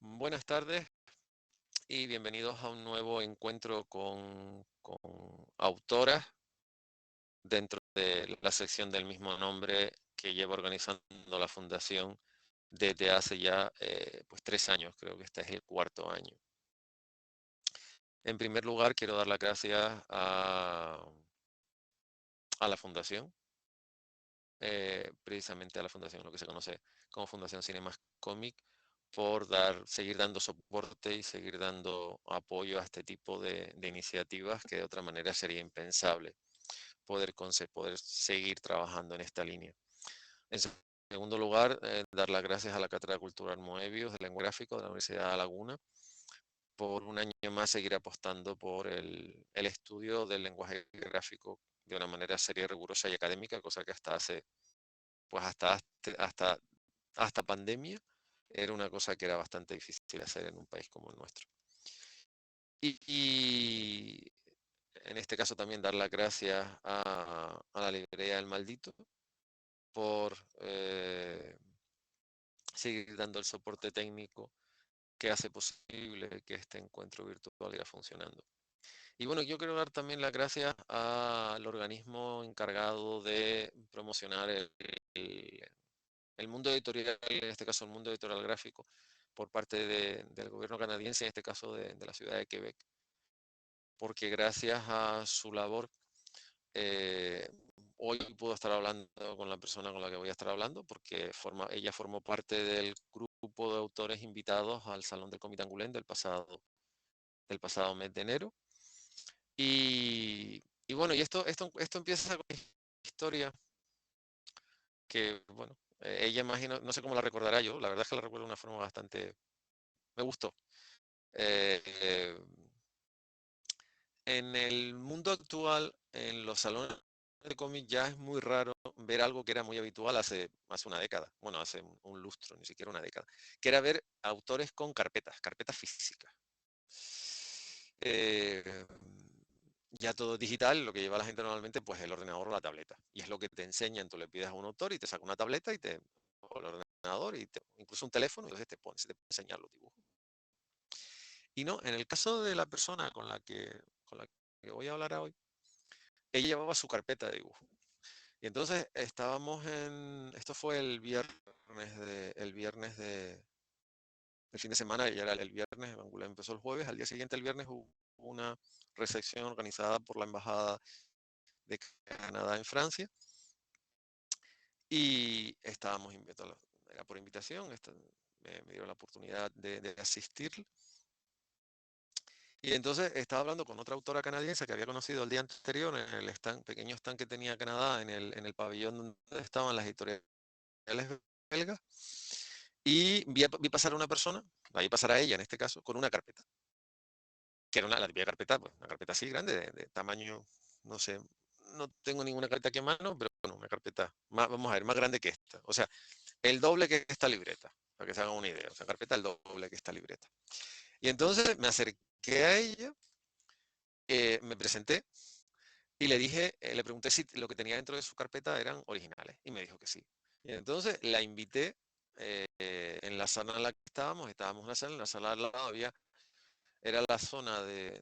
Buenas tardes y bienvenidos a un nuevo encuentro con autoras dentro de la sección del mismo nombre que lleva organizando la Fundación desde hace ya pues 3 años, creo que este es el 4.º año. En primer lugar, quiero dar las gracias a la Fundación, precisamente a la Fundación, lo que se conoce como Fundación Cinemas Cómic, por seguir dando soporte y seguir dando apoyo a este tipo de iniciativas que de otra manera sería impensable poder seguir trabajando en esta línea. En segundo lugar, dar las gracias a la Cátedra Cultural Moebius del lenguaje gráfico de la Universidad de La Laguna por un año más seguir apostando por el estudio del lenguaje gráfico de una manera seria, rigurosa y académica, cosa que pues hasta pandemia era una cosa que era bastante difícil hacer en un país como el nuestro. Y en este caso también dar las gracias a la librería del Maldito por seguir dando el soporte técnico que hace posible que este encuentro virtual irá funcionando. Y bueno, yo quiero dar también las gracias al organismo encargado de promocionar el mundo editorial, en este caso el mundo editorial gráfico, por parte del gobierno canadiense, en este caso de la ciudad de Quebec, porque gracias a su labor, hoy puedo estar hablando con la persona con la que voy a estar hablando, porque ella formó parte del grupo de autores invitados al Salón del Comité Angoulême del pasado mes de enero. Y bueno, y esto empieza con una historia que, bueno, ella imagino, no sé cómo la recordará yo, la verdad es que la recuerdo de una forma bastante, me gustó. Eh, en el mundo actual, en los salones de cómic ya es muy raro ver algo que era muy habitual hace una década, bueno, hace un lustro, ni siquiera una década, que era ver autores con carpetas físicas. Eh, ya todo es digital, lo que lleva la gente normalmente pues el ordenador o la tableta. Y es lo que te enseñan, tú le pides a un autor y te saca una tableta o el ordenador incluso un teléfono, y entonces se te puede enseñar los dibujos. Y no, en el caso de la persona con la que voy a hablar hoy, ella llevaba su carpeta de dibujo. Y entonces esto fue el fin de semana, ya era el viernes, Angoulême empezó el jueves, al día siguiente, el viernes, hubo una recepción organizada por la Embajada de Canadá en Francia y estábamos invitados, era por invitación, me dieron la oportunidad de asistir. Y entonces estaba hablando con otra autora canadiense que había conocido el día anterior en el pequeño stand que tenía Canadá en el pabellón donde estaban las editoriales belgas. Y vi pasar a una persona, la vi pasar a ella en este caso, con una carpeta. Que era la típica carpeta, pues, una carpeta así grande, de tamaño, no sé, no tengo ninguna carpeta aquí en mano, pero bueno, una carpeta, vamos a ver, más grande que esta. O sea, el doble que esta libreta, para que se hagan una idea. O sea, carpeta el doble que esta libreta. Y entonces me acerqué a ella, me presenté y le pregunté si lo que tenía dentro de su carpeta eran originales. Y me dijo que sí. Y entonces la invité en la sala en la que estábamos en la sala al lado era la zona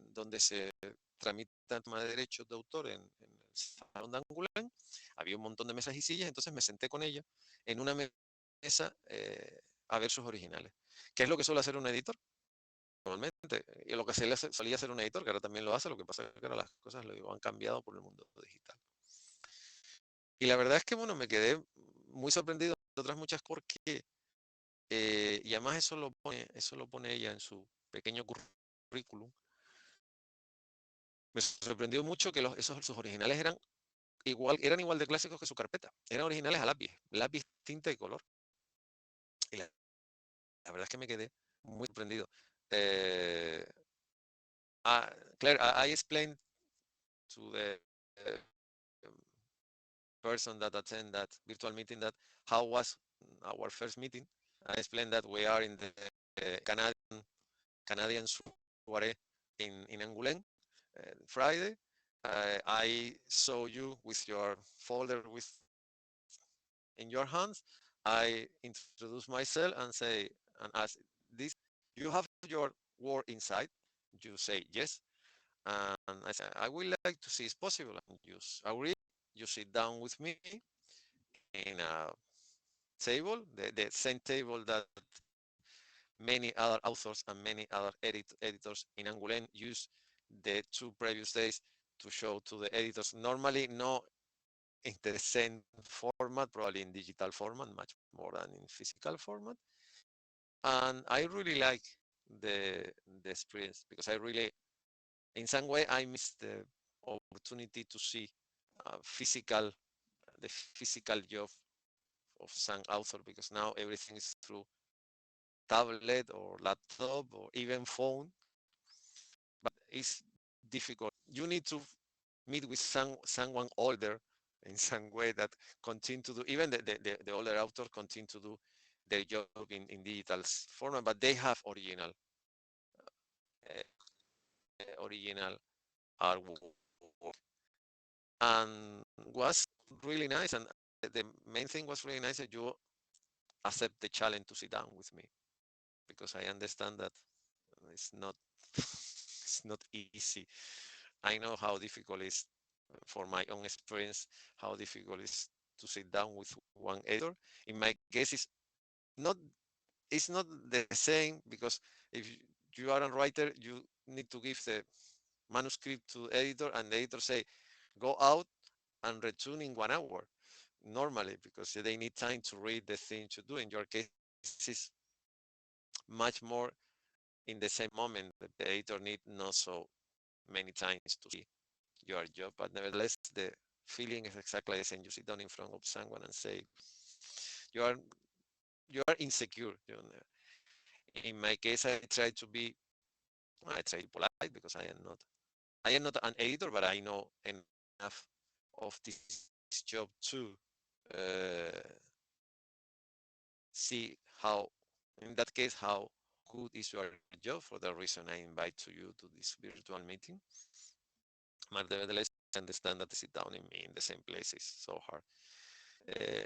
donde se tramita el tema de derechos de autor en el salón de Angoulême. Había un montón de mesas y sillas, entonces me senté con ella en una mesa a ver sus originales. ¿Qué es lo que suele hacer un editor? Normalmente, y lo que solía hacer un editor, que ahora también lo hace, lo que pasa es que ahora las cosas han cambiado por el mundo digital. Y la verdad es que, bueno, me quedé muy sorprendido, de otras muchas, porque, y además eso lo pone ella en su pequeño currículum. Me sorprendió mucho que sus originales eran igual de clásicos que su carpeta. Eran originales a lápiz, tinta y color. Y la verdad es que me quedé muy sorprendido. Eh, Claire, I explained to the person that attended that virtual meeting that how was our first meeting. I explained that we are in the Canadian soirée in Angoulême Friday. I saw you with your folder in your hands. I introduce myself and say and ask this. you have your word inside, you say yes, and I say, I would like to see it's possible, and you agree, you sit down with me in a table, the same table that many other authors and many other editors in Angoulême use the 2 previous days to show to the editors, normally no in the same format, probably in digital format, much more than in physical format. And I really like the experience, because I really, in some way, I missed the opportunity to see the physical job of some author, because now everything is through tablet or laptop or even phone. But it's difficult. You need to meet with someone older in some way that continue to do, even the older authors continue to do their job in digital format, but they have original artwork, and was really nice. And the main thing was really nice that you accept the challenge to sit down with me, because I understand that it's not it's not easy. I know how difficult it is for my own experience, how difficult it is to sit down with one editor. In my case, not it's not the same, because if you are a writer, you need to give the manuscript to the editor, and the editor say, go out and return in 1 hour, normally, because they need time to read the thing to do. In your case, it's much more in the same moment. The editor need not so many times to see your job, but nevertheless, the feeling is exactly the same. You sit down in front of someone and say, you are you are insecure. In my case, I try to be polite, because I am not an editor, but I know enough of this job to uh, see how, in that case, how good is your job. For that reason, I invite to you to this virtual meeting. But nevertheless, I understand that to sit down in the same place is so hard. Eh,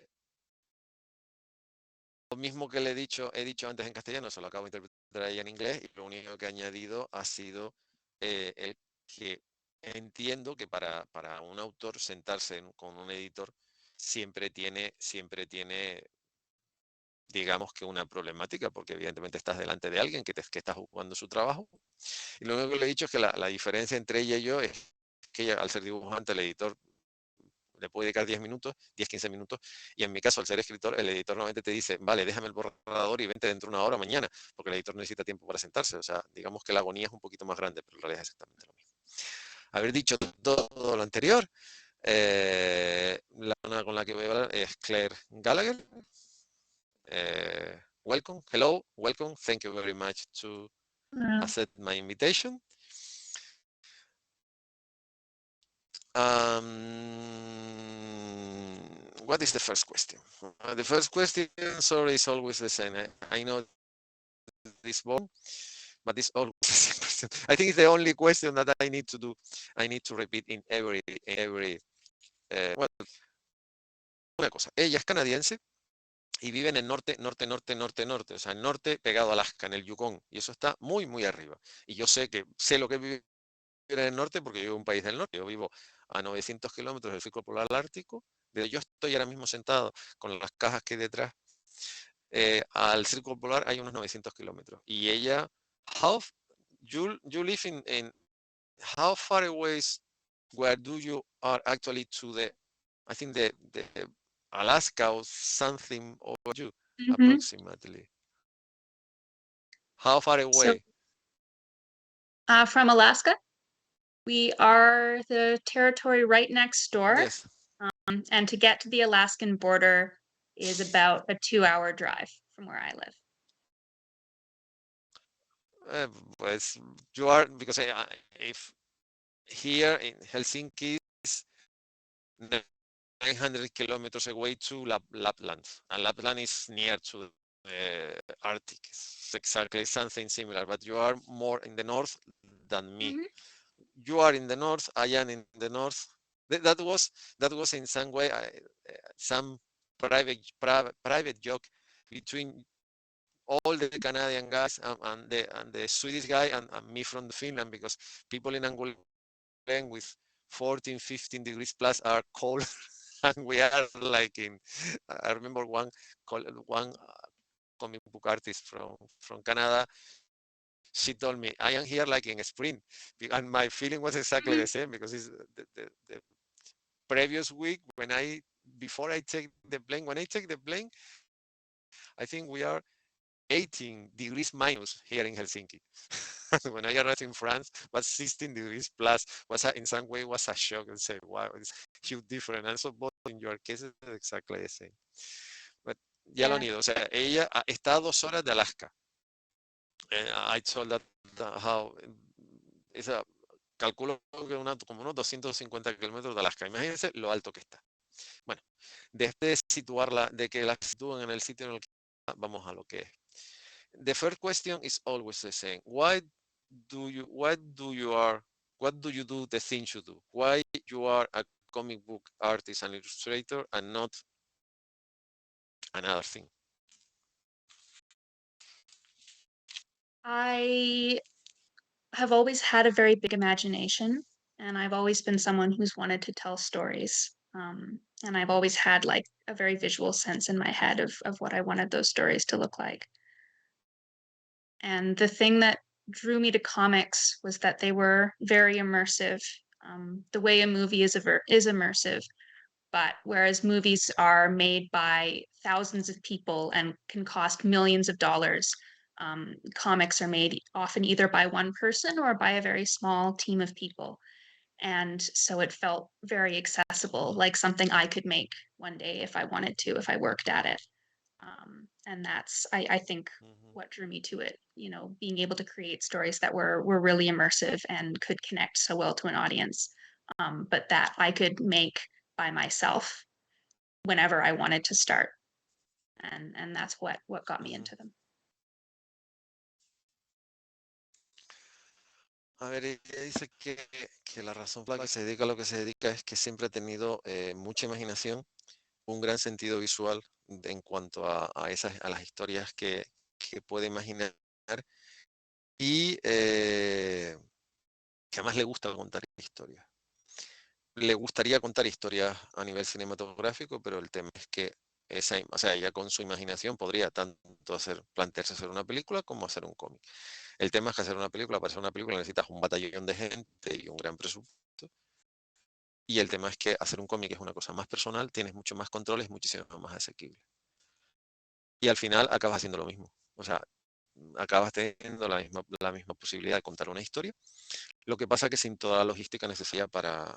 lo mismo que he dicho antes en castellano, se lo acabo de interpretar ahí en inglés, y lo único que he añadido ha sido el que entiendo que para un autor sentarse con un editor siempre tiene, digamos que una problemática, porque evidentemente estás delante de alguien que está jugando su trabajo. Y lo único que le he dicho es que la diferencia entre ella y yo es que ella, al ser dibujante, el editor le puede dedicar 10 minutos, 10, 15 minutos, y en mi caso, al ser escritor, el editor normalmente te dice, vale, déjame el borrador y vente dentro de 1 hora mañana, porque el editor necesita tiempo para sentarse. O sea, digamos que la agonía es un poquito más grande, pero en realidad es exactamente lo mismo. Haber dicho todo lo anterior, la persona con la que voy a hablar es Claire Gallagher. Welcome, hello, welcome, thank you very much to accept my invitation. What is the first question? The first question, sorry, is always the same. I know this boring, but it's always the same question. I think it's the only question that I need to do. I need to repeat in every well, una cosa. Ella es canadiense y vive en el norte, o sea, el norte pegado a Alaska, en el Yukon, y eso está muy, muy arriba. Y yo sé lo que vive en el norte, porque yo vivo en un país del norte. Yo vivo a 900 kilómetros del Círculo Polar Ártico. Yo estoy ahora mismo sentado con las cajas que hay detrás. Al Círculo Polar hay unos 900 kilómetros. Y ella, how you live in how far away where do you are actually to the, I think the Alaska or something over you, approximately. How far away? So, from Alaska, we are the territory right next door. Yes. And to get to the Alaskan border is about a 2-hour drive from where I live. Pues you are, because if here in Helsinki is 900 kilometers away to Lapland, and Lapland is near to the Arctic. It's exactly something similar, but you are more in the north than me. You are in the north, I am in the north. That was in some way some private joke between all the Canadian guys and the Swedish guy and me from Finland, because people in Angoulême with 14, 15 degrees plus are cold, and we are like in. I remember one comic book artist from Canada. She told me, "I am here like in spring," and my feeling was exactly the same, because it's the previous week before I take the plane. When I take the plane, I think we are 18 degrees minus here in Helsinki. When I arrived in France, was 16 degrees plus. In some way was a shock, and say, wow, it's huge different. And so both in your cases exactly the same. But ya lo han Yeah. ido. O sea, ella está a 2 horas de Alaska. I told that how esa, calculo que como unos 250 kilómetros de Alaska. Imagínense lo alto que está. Bueno, desde situarla, de que la sitúen en el sitio en el que está, vamos a lo que es. The first question is always the same. What do you do the things you do? Why you are a comic book artist and illustrator and not another thing? I have always had a very big imagination, and I've always been someone who's wanted to tell stories. And I've always had like a very visual sense in my head of what I wanted those stories to look like. And the thing that drew me to comics was that they were very immersive. The way a movie is immersive, but whereas movies are made by thousands of people and can cost millions of dollars, comics are made often either by one person or by a very small team of people. And so it felt very accessible, like something I could make one day if I wanted to, if I worked at it. And that's, I think, Mhm, what drew me to it. You know, being able to create stories that were really immersive and could connect so well to an audience, but that I could make by myself whenever I wanted to start. And that's what got me mhm. into them. A ver, ella dice que la razón por la que se dedica a lo que se dedica es que siempre ha tenido mucha imaginación, un gran sentido visual en cuanto a las historias que puede imaginar, y que además le gusta contar historias. Le gustaría contar historias a nivel cinematográfico, pero el tema es que o sea, ella con su imaginación podría tanto plantearse hacer una película como hacer un cómic. El tema es que hacer una película, para hacer una película necesitas un batallón de gente y un gran presupuesto. Y el tema es que hacer un cómic es una cosa más personal, tienes mucho más control, es muchísimo más asequible. Y al final acabas haciendo lo mismo. O sea, acabas teniendo la misma posibilidad de contar una historia. Lo que pasa es que sin toda la logística necesaria para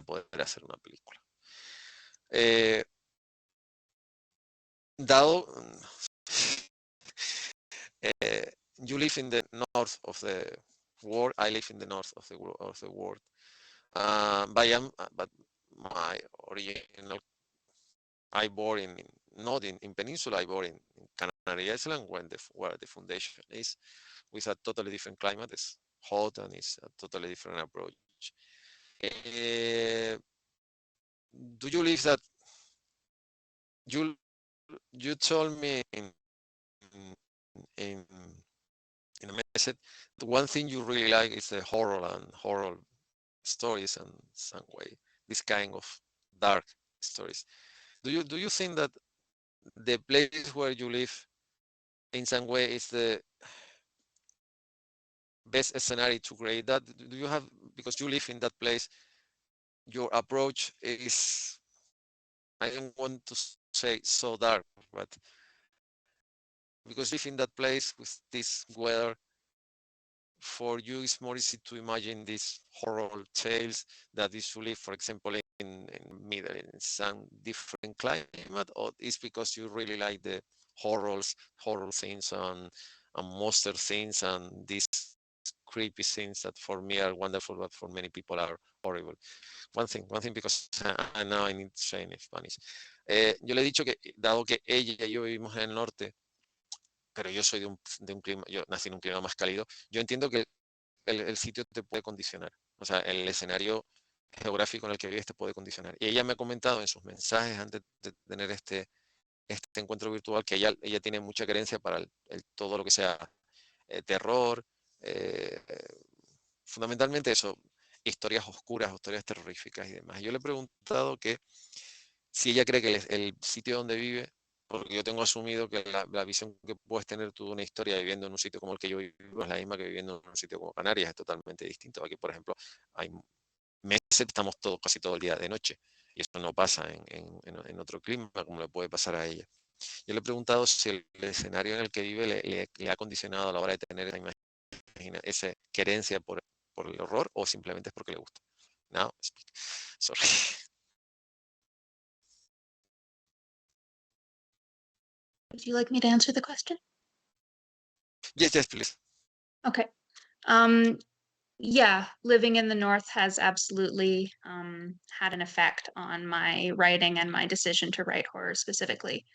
poder hacer una película. Eh, dado, you live in the north of the world, I live in the north of the world. But my original, I born not in Peninsula, I born in Canary Island, where the foundation is, with a totally different climate. It's hot and it's a totally different approach. Uh, do you live that you you told me in in a message, the one thing you really like is the horror stories, and some way this kind of dark stories. Do you think that the place where you live in some way is the best scenario to create that? Do you have, because you live in that place, your approach is, I don't want to say so dark, but because you live in that place with this weather, for you it's more easy to imagine these horror tales that usually, for example, in some different climate, or it's because you really like the horror things and monster things and these creepy things that for me are wonderful, but for many people are horrible. One thing, because I know I need to say in Spanish. Yo le he dicho que, dado que ella y yo vivimos en el norte, pero yo soy de un clima, yo nací en un clima más cálido, yo entiendo que el sitio te puede condicionar. O sea, el escenario geográfico en el que vives te puede condicionar. Y ella me ha comentado en sus mensajes antes de tener este encuentro virtual, que ella tiene mucha creencia para todo lo que sea terror, eh, fundamentalmente eso, historias oscuras, historias terroríficas y demás. Yo le he preguntado que si ella cree que el sitio donde vive, porque yo tengo asumido que la visión que puedes tener tú de una historia viviendo en un sitio como el que yo vivo es la misma que viviendo en un sitio como Canarias, es totalmente distinto. Aquí, por ejemplo, hay meses que estamos casi todo el día de noche, y eso no pasa en otro clima como le puede pasar a ella. Yo le he preguntado si el escenario en el que vive le ha condicionado a la hora de tener esa querencia por el horror, o simplemente es porque le gusta. No, sorry. Would you like me to answer the question? Yes, yes, please. Okay. Um, yeah, living in the North has absolutely had an effect on my writing and my decision to write horror specifically.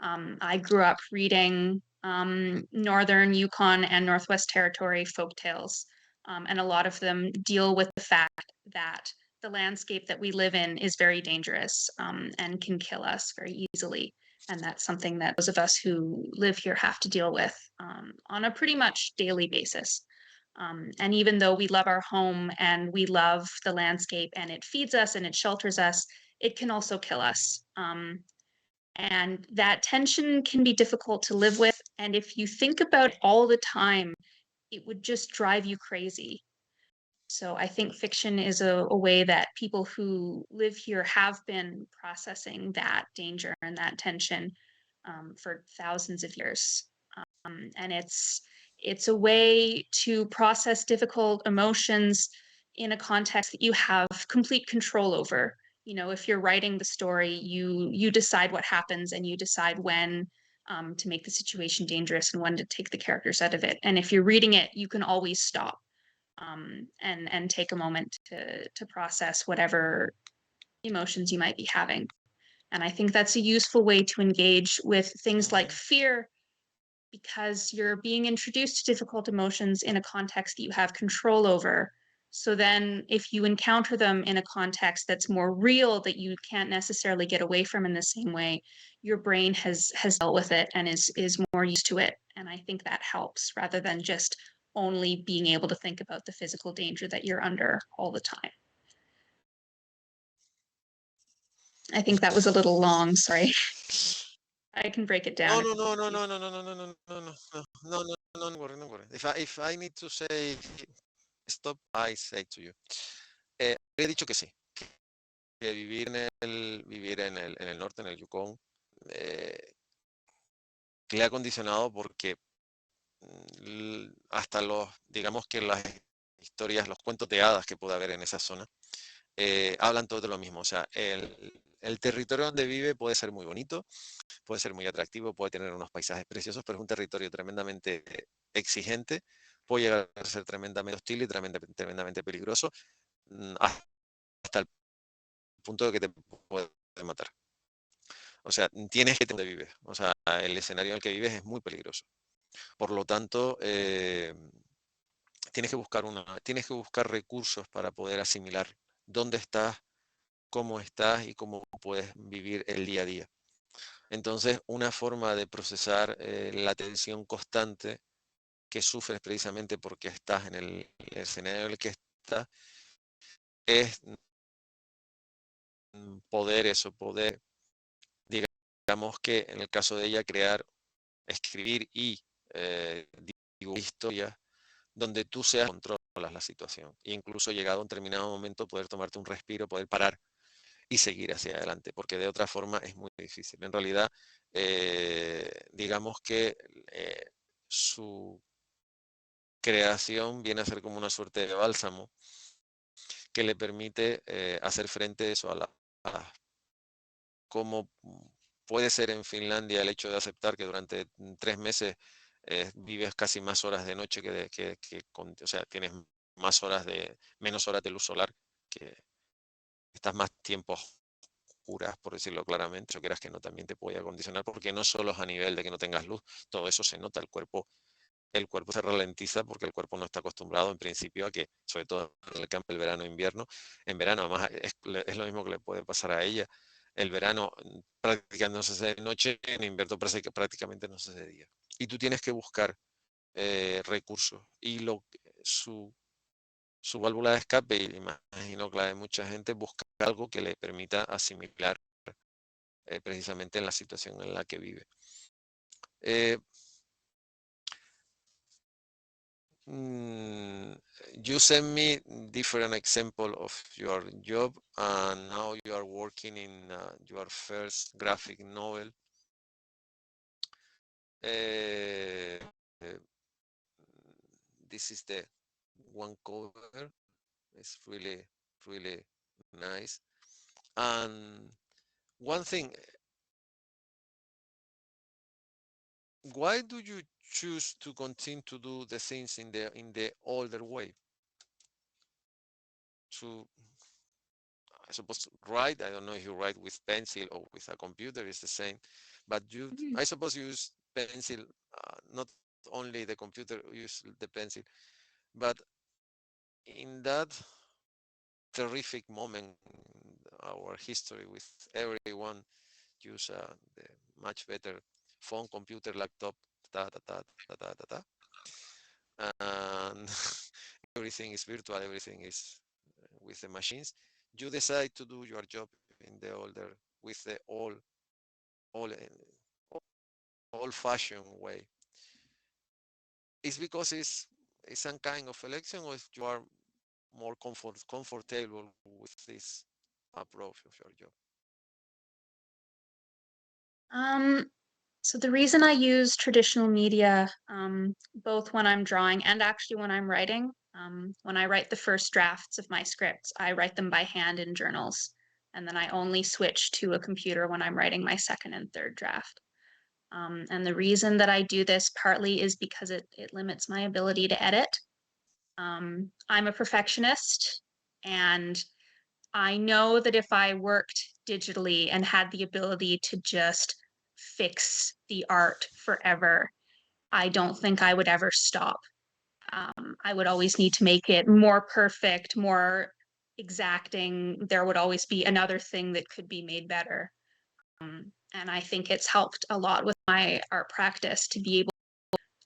I grew up reading Northern Yukon and Northwest Territory folktales, and a lot of them deal with the fact that the landscape that we live in is very dangerous and can kill us very easily. And that's something that those of us who live here have to deal with on a pretty much daily basis. And even though we love our home and we love the landscape and it feeds us and it shelters us, it can also kill us. And that tension can be difficult to live with. And if you think about it all the time, it would just drive you crazy. So I think fiction is a way that people who live here have been processing that danger and that tension for thousands of years. And it's a way to process difficult emotions in a context that you have complete control over. You know, if you're writing the story, you decide what happens and you decide when to make the situation dangerous and when to take the characters out of it. And if you're reading it, you can always stop and take a moment to process whatever emotions you might be having. And I think that's a useful way to engage with things like Ujú. fear because you're being introduced to difficult emotions in a context that you have control over. So then if you encounter them in a context that's more real that you can't necessarily get away from in the same way, your brain has dealt with it and is more used to it. And I think that helps rather than just only being able to think about the physical danger that you're under all the time. I think that was a little long, sorry. I can break it No, down. no, no, no, no, no, no, no, no, no, no, no, no, no, no, no worry, no worry. If I need to say stop, I say to you. He dicho que sí, que vivir en el norte, en el Yukon, eh, que le ha condicionado porque hasta digamos que las historias, los cuentos de hadas que puede haber en esa zona, hablan todo de lo mismo. O sea, el territorio donde vive puede ser muy bonito, puede ser muy atractivo, puede tener unos paisajes preciosos, pero es un territorio tremendamente exigente, puede llegar a ser tremendamente hostil y tremendamente peligroso, hasta el punto de que te puede matar. O sea, tienes que donde vives. O sea, el escenario en el que vives es muy peligroso. Por lo tanto, tienes que buscar recursos para poder asimilar dónde estás y cómo puedes vivir el día a día. Entonces, una forma de procesar la tensión constante que sufres precisamente porque estás en el escenario en el que estás es poder, digamos que en el caso de ella, escribir y dibujar historias donde tú seas controlas la situación. E incluso llegado a un determinado momento poder tomarte un respiro, poder parar y seguir hacia adelante, porque de otra forma es muy difícil. En realidad, digamos que su creación viene a ser como una suerte de bálsamo que le permite hacer frente a eso, a cómo puede ser en Finlandia el hecho de aceptar que durante 3 meses vives casi más horas de noche o sea, tienes menos horas de luz solar, que estás más tiempo oscuras, por decirlo claramente, o quieras que no, también te puede acondicionar, porque no solo es a nivel de que no tengas luz, todo eso se nota, el cuerpo se ralentiza porque el cuerpo no está acostumbrado en principio a que, sobre todo en el campo del verano e invierno, en verano además es lo mismo que le puede pasar a ella, El verano prácticamente no se hace de noche, en invierno prácticamente no se hace de día. Y tú tienes que buscar recursos. Y su válvula de escape, y imagino que la de mucha gente, busca algo que le permita asimilar precisamente en la situación en la que vive. You send me different example of your job, and now you are working in your first graphic novel. This is the one cover. It's really, really nice. And one thing, why do you choose to continue to do the things in the older way? To, I suppose, write. I don't know if you write with pencil or with a computer. It's the same, but Mhm. I suppose, you use pencil. Not only the computer use the pencil, but in that terrific moment in our history, with everyone use the much better phone, computer, laptop, da da da da da da da, and everything is virtual, everything is with the machines. You decide to do your job in the older, with the old old-fashioned way. It's because it's some kind of election, or if you are more comfortable with this approach of your job. Um, so the reason I use traditional media, both when I'm drawing and actually when I'm writing, when I write the first drafts of my scripts, I write them by hand in journals, and then I only switch to a computer when I'm writing my second and third draft. And the reason that I do this partly is because it limits my ability to edit. I'm a perfectionist, and I know that if I worked digitally and had the ability to just fix the art forever, I don't think I would ever stop. I would always need to make it more perfect, more exacting. There would always be another thing that could be made better. And I think it's helped a lot with my art practice to be able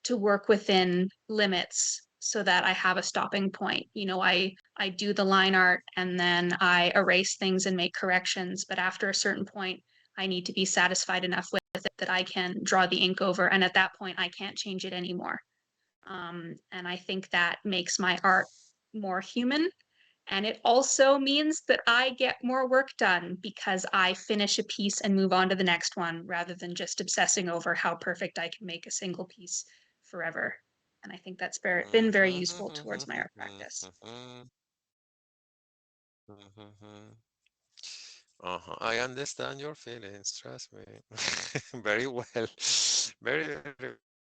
to work within limits so that I have a stopping point. You know, I do the line art and then I erase things and make corrections, but after a certain point, I need to be satisfied enough with it that I can draw the ink over, and at that point, I can't change it anymore. And I think that makes my art more human. And it also means that I get more work done because I finish a piece and move on to the next one rather than just obsessing over how perfect I can make a single piece forever. And I think that's been very useful towards my art practice. I understand your feelings, trust me. Very well. Very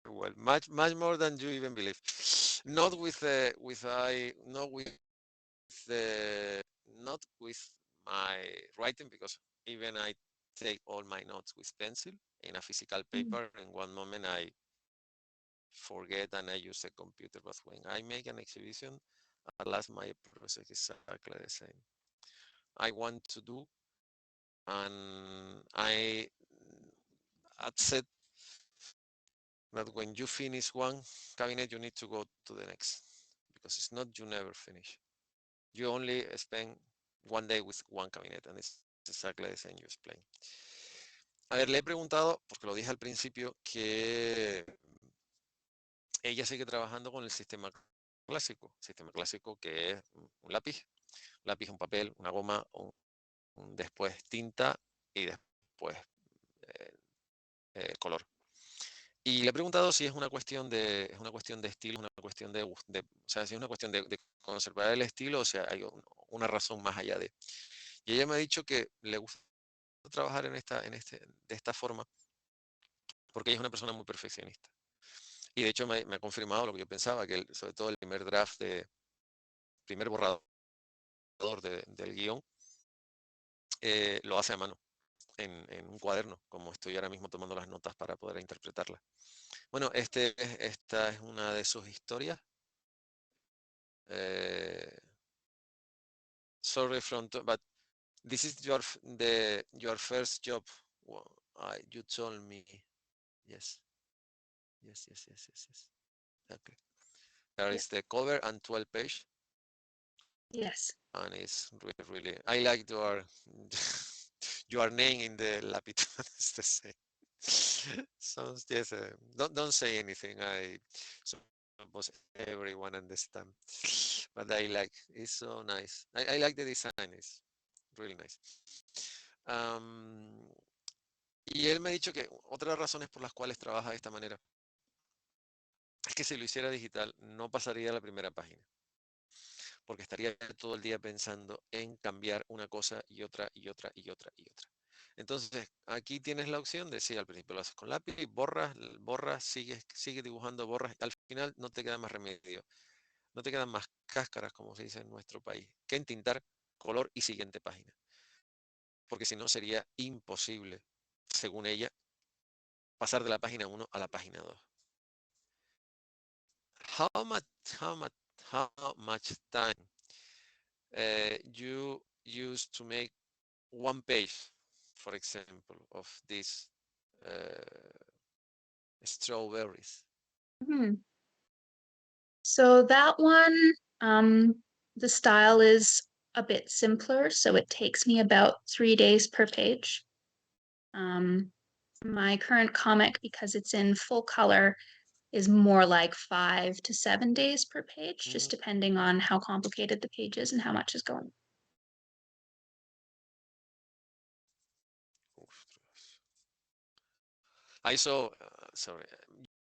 well. Much more than you even believe. Not with not with the not with my writing, because even I take all my notes with pencil in a physical Mm. paper. In one moment I forget and I use a computer. But when I make an exhibition, at last my process is exactly the same. I want to do, and I accept that when you finish one cabinet, you need to go to the next, because it's not you never finish. You only spend one day with one cabinet, and it's exactly the same you explain. A ver, le he preguntado, porque lo dije al principio, que ella sigue trabajando con el sistema clásico que es un lápiz, un papel, una goma, después tinta y después eh, color. Y le he preguntado si es una cuestión de estilo, una cuestión o sea, si es una cuestión de conservar el estilo, o sea, hay una razón más allá de. Y ella me ha dicho que le gusta trabajar de esta forma, porque ella es una persona muy perfeccionista. Y de hecho me ha confirmado lo que yo pensaba, que sobre todo el primer borrador del guión, lo hace a mano, en un cuaderno, como estoy ahora mismo tomando las notas para poder interpretarla. Bueno, esta es una de sus historias. Sorry but This is your first job. Well, you told me. Yes, yes. Okay. There Yeah. is the cover and 12 page, Yes. and it's really. I like your name in the laptop. It's the same. Sounds yes. Don't say anything. I suppose everyone understand, but I like. It's so nice. I like the design. It's really nice. Um, y él me ha dicho que otras razones por las cuales trabaja de esta manera es que si lo hiciera digital no pasaría a la primera página, porque estaría todo el día pensando en cambiar una cosa y otra y otra y otra y otra. Entonces, aquí tienes la opción de, sí, al principio lo haces con lápiz, borras, sigues dibujando, borras, al final no te queda más remedio, no te quedan más cáscaras, como se dice en nuestro país, que entintar color y siguiente página, porque si no sería imposible, según ella, pasar de la página 1 a la página 2. How much, how much, how much time you use to make one page, for example, of these strawberries? Hmm. So that one, the style is a bit simpler, so it takes me about 3 days per page. My current comic, because it's in full color, is more like 5 to 7 days per page, just Mm, depending on how complicated the page is and how much is going. I saw, sorry,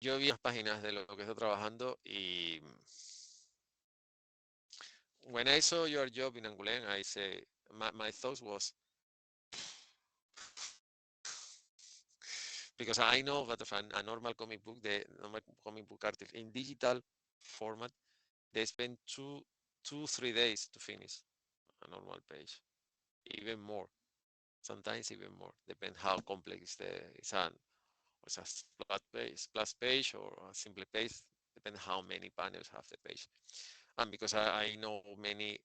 yo vi las páginas de lo que estoy trabajando y when I saw your job in Angoulême, I say, my thought was, because I know that of a normal comic book, the normal comic book artist in digital format, they spend 3 days to finish a normal page, even more. Sometimes even more, depends how complex it's a plus page or a simple page, depends how many panels have the page. And because I know many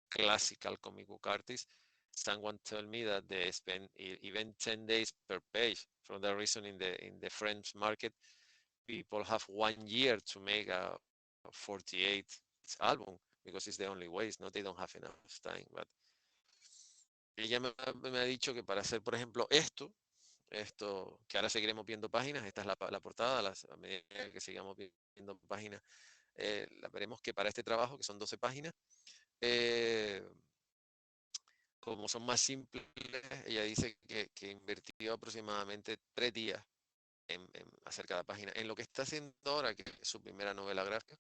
classical comic book artists, someone told me that they spend even 10 days per page. From the reason in the French market, people have 1 year to make a 48 album because it's the only way. It's not they don't have enough time. But ella me ha dicho que para hacer, por ejemplo, esto que ahora seguiremos viendo páginas, esta es la portada, a medida que sigamos viendo páginas, la veremos que para este trabajo, que son 12 páginas, eh, como son más simples, ella dice que invirtió aproximadamente 3 días en hacer cada página. En lo que está haciendo ahora, que es su primera novela gráfica,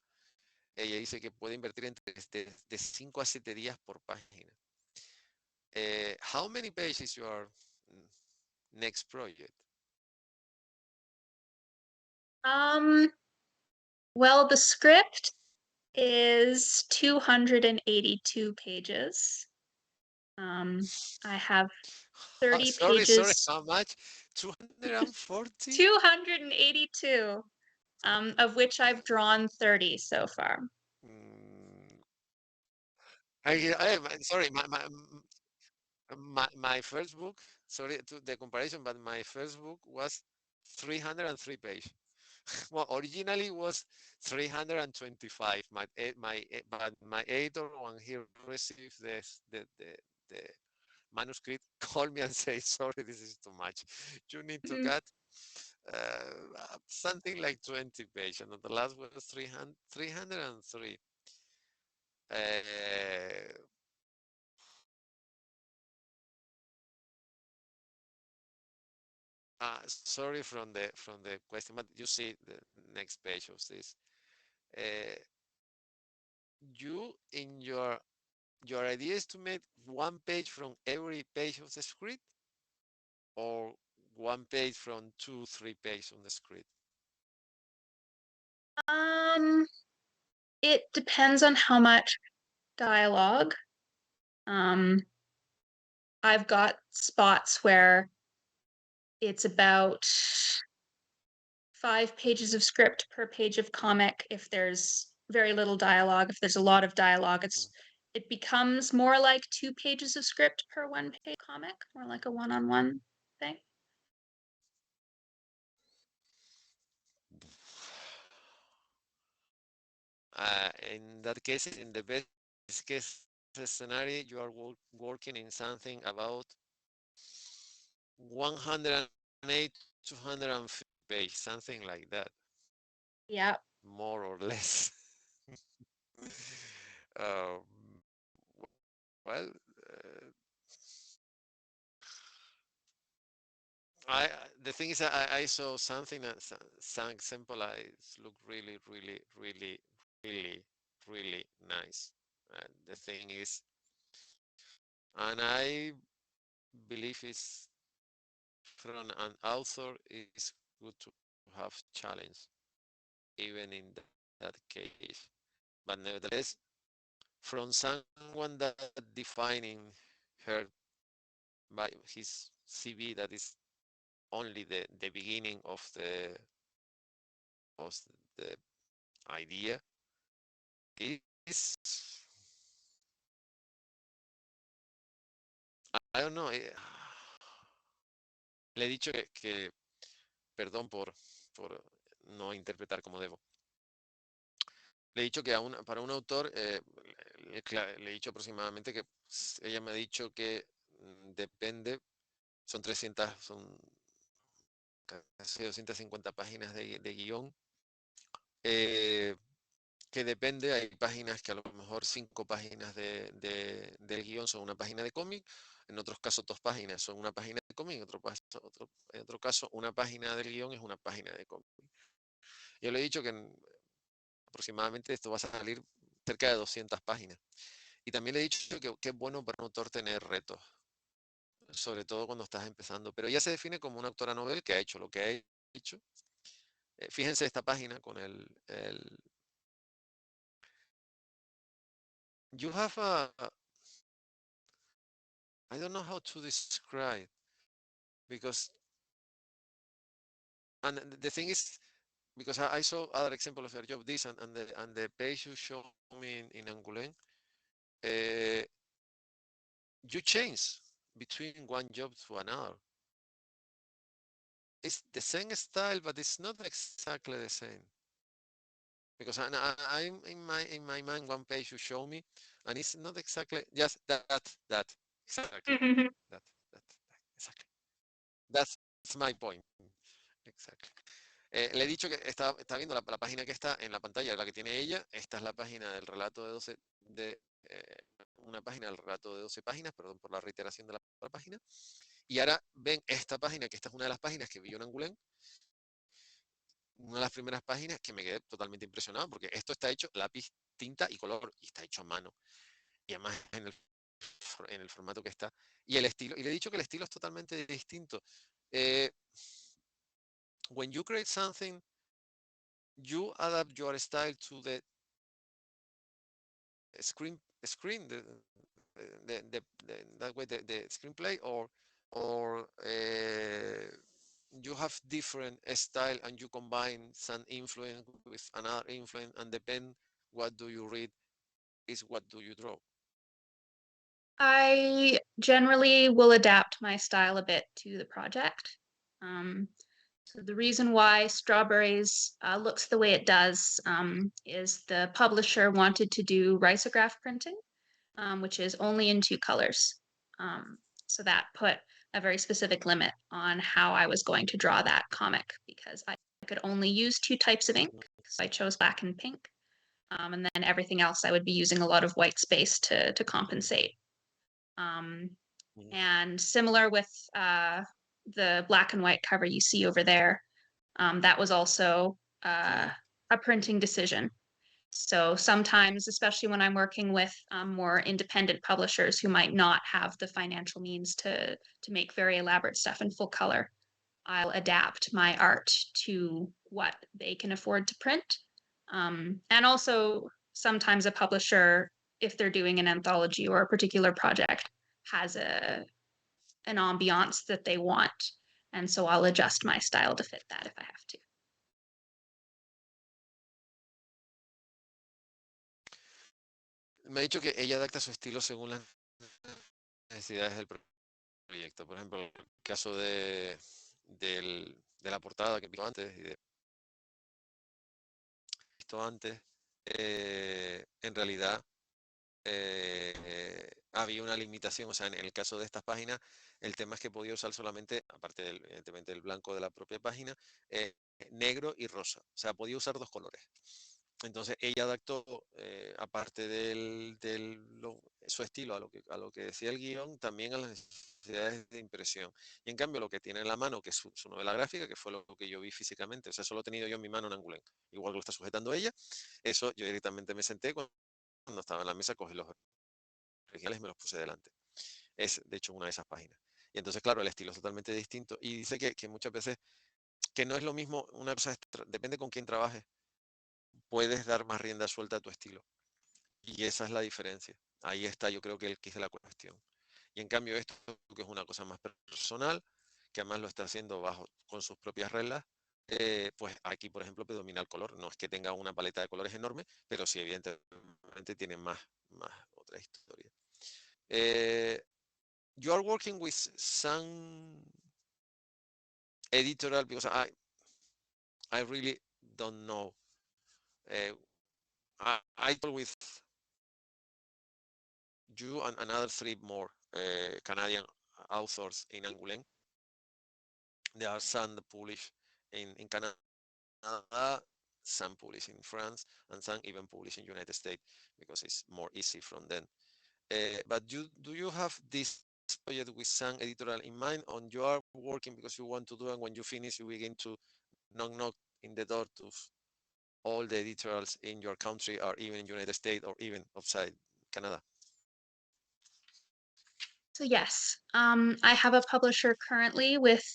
ella dice que puede invertir entre de 5 a 7 días por página. How many pages is your next project? Um, well, the script is 282 pages. I have 30 Sorry, pages, how much? 240? 282, of which I've drawn 30 so far. Mm, sorry, my first book, sorry to the comparison, but my first book was 303 pages. Well, originally was 325. But my editor, when he received the manuscript, called me and said, "Sorry, this is too much. You need to Mhm. cut something like 20 pages." And the last was 303. Uh, Sorry from the question, but you see the next page of this. Uh, you in your idea is to make one page from every page of the script, or one page from 3 pages on the script. Um, it depends on how much dialogue. Um, I've got spots where it's about 5 pages of script per page of comic. If there's very little dialogue, if there's a lot of dialogue, Mm. it's it becomes more like 2 pages of script per 1-page comic, more like a one-on-one thing. In that case, in the best case scenario, you are working in something about 108, 250 pages, something like that, Yeah. more or less. um, well, I the thing is, I saw something that some example I look really, really, really, really, really nice. The thing is, and I believe it's from an author is good to have challenge, even in that case. But nevertheless, from someone that defining her by his CV, that is only the beginning of the idea, is, I don't know, le he dicho perdón por no interpretar como debo. Le he dicho que para un autor, le he dicho aproximadamente que ella me ha dicho que depende, son casi 250 páginas de guión, que depende, hay páginas que a lo mejor 5 páginas del guión son una página de cómic, en otros casos 2 páginas son una página de cómic, en otro caso una página del guión es una página de cómic. Yo le he dicho que aproximadamente esto va a salir cerca de 200 páginas. Y también le he dicho que es bueno para un autor tener retos, sobre todo cuando estás empezando. Pero ella se define como una autora novel que ha hecho lo que ha hecho. Fíjense esta página con You have I don't know how to describe, because, and the thing is, because I saw other examples of her job, this and the page you show me in Angoulême, you change between one job to another. It's the same style, but it's not exactly the same. Because I'm in my mind, one page you show me, and it's not exactly just that exactly that exactly. That's my point. Exactly. Le he dicho que está viendo la página que está en la pantalla, la que tiene ella. Esta es la página del relato de 12, una página del relato de 12 páginas, perdón por la reiteración de la página. Y ahora ven esta página, que esta es una de las páginas que vi yo en Angoulême, una de las primeras páginas que me quedé totalmente impresionado, porque esto está hecho lápiz, tinta y color, y está hecho a mano. Y además en el formato que está. Y el estilo, y le he dicho que el estilo es totalmente distinto. When you create something, you adapt your style to the screen that way the screenplay, or you have different style and you combine some influence with another influence, and depend what do you read is what do you draw. I generally will adapt my style a bit to the project. So the reason why Strawberries looks the way it does is the publisher wanted to do risograph printing, which is only in 2 colors. So that put a very specific limit on how I was going to draw that comic, because I could only use 2 types of ink. So I chose black and pink. And then everything else I would be using a lot of white space to compensate. And similar with the black and white cover you see over there, that was also a printing decision. So sometimes, especially when I'm working with more independent publishers who might not have the financial means to make very elaborate stuff in full color, I'll adapt my art to what they can afford to print. And also sometimes a publisher, if they're doing an anthology or a particular project, has an ambiance that they want. And so I'll adjust my style to fit that if I have to. me ha dicho que ella adapta su estilo según las necesidades del proyecto. Por ejemplo, el caso de la portada que visto antes y de visto antes, en realidad había una limitación, o sea, en el caso de estas páginas, el tema es que podía usar solamente, aparte del, evidentemente del blanco de la propia página, negro y rosa, o sea, podía usar dos colores. Entonces ella adaptó, aparte su estilo a lo que decía el guión, también a las necesidades de impresión. Y en cambio lo que tiene en la mano, que es su novela gráfica, que fue lo que yo vi físicamente, o sea, solo he tenido yo en mi mano en Angoulême, igual que lo está sujetando ella, eso yo directamente me senté cuando estaba en la mesa, cogí los originales y me los puse delante. Es, de hecho, una de esas páginas. Y entonces, claro, el estilo es totalmente distinto. Y dice que muchas veces, que no es lo mismo, una cosa, depende con quién trabajes, puedes dar más rienda suelta a tu estilo. Y esa es la diferencia. Ahí está, yo creo que el quid de la cuestión. Y en cambio, esto, que es una cosa más personal, que además lo está haciendo con sus propias reglas, pues aquí, por ejemplo, predomina el color. No es que tenga una paleta de colores enorme, pero sí, evidentemente, tiene más otra historia. You are working with some editorial, because I really don't know. I talk with you and another three more Canadian authors in Angoulême. There are some published in Canada, some published in France, and some even published in United States because it's more easy from them. But do you have this project with some editorial in mind, or you are working because you want to do, and when you finish, you begin to knock in the door to all the editorials in your country, or even in United States, or even outside Canada? So yes, I have a publisher currently with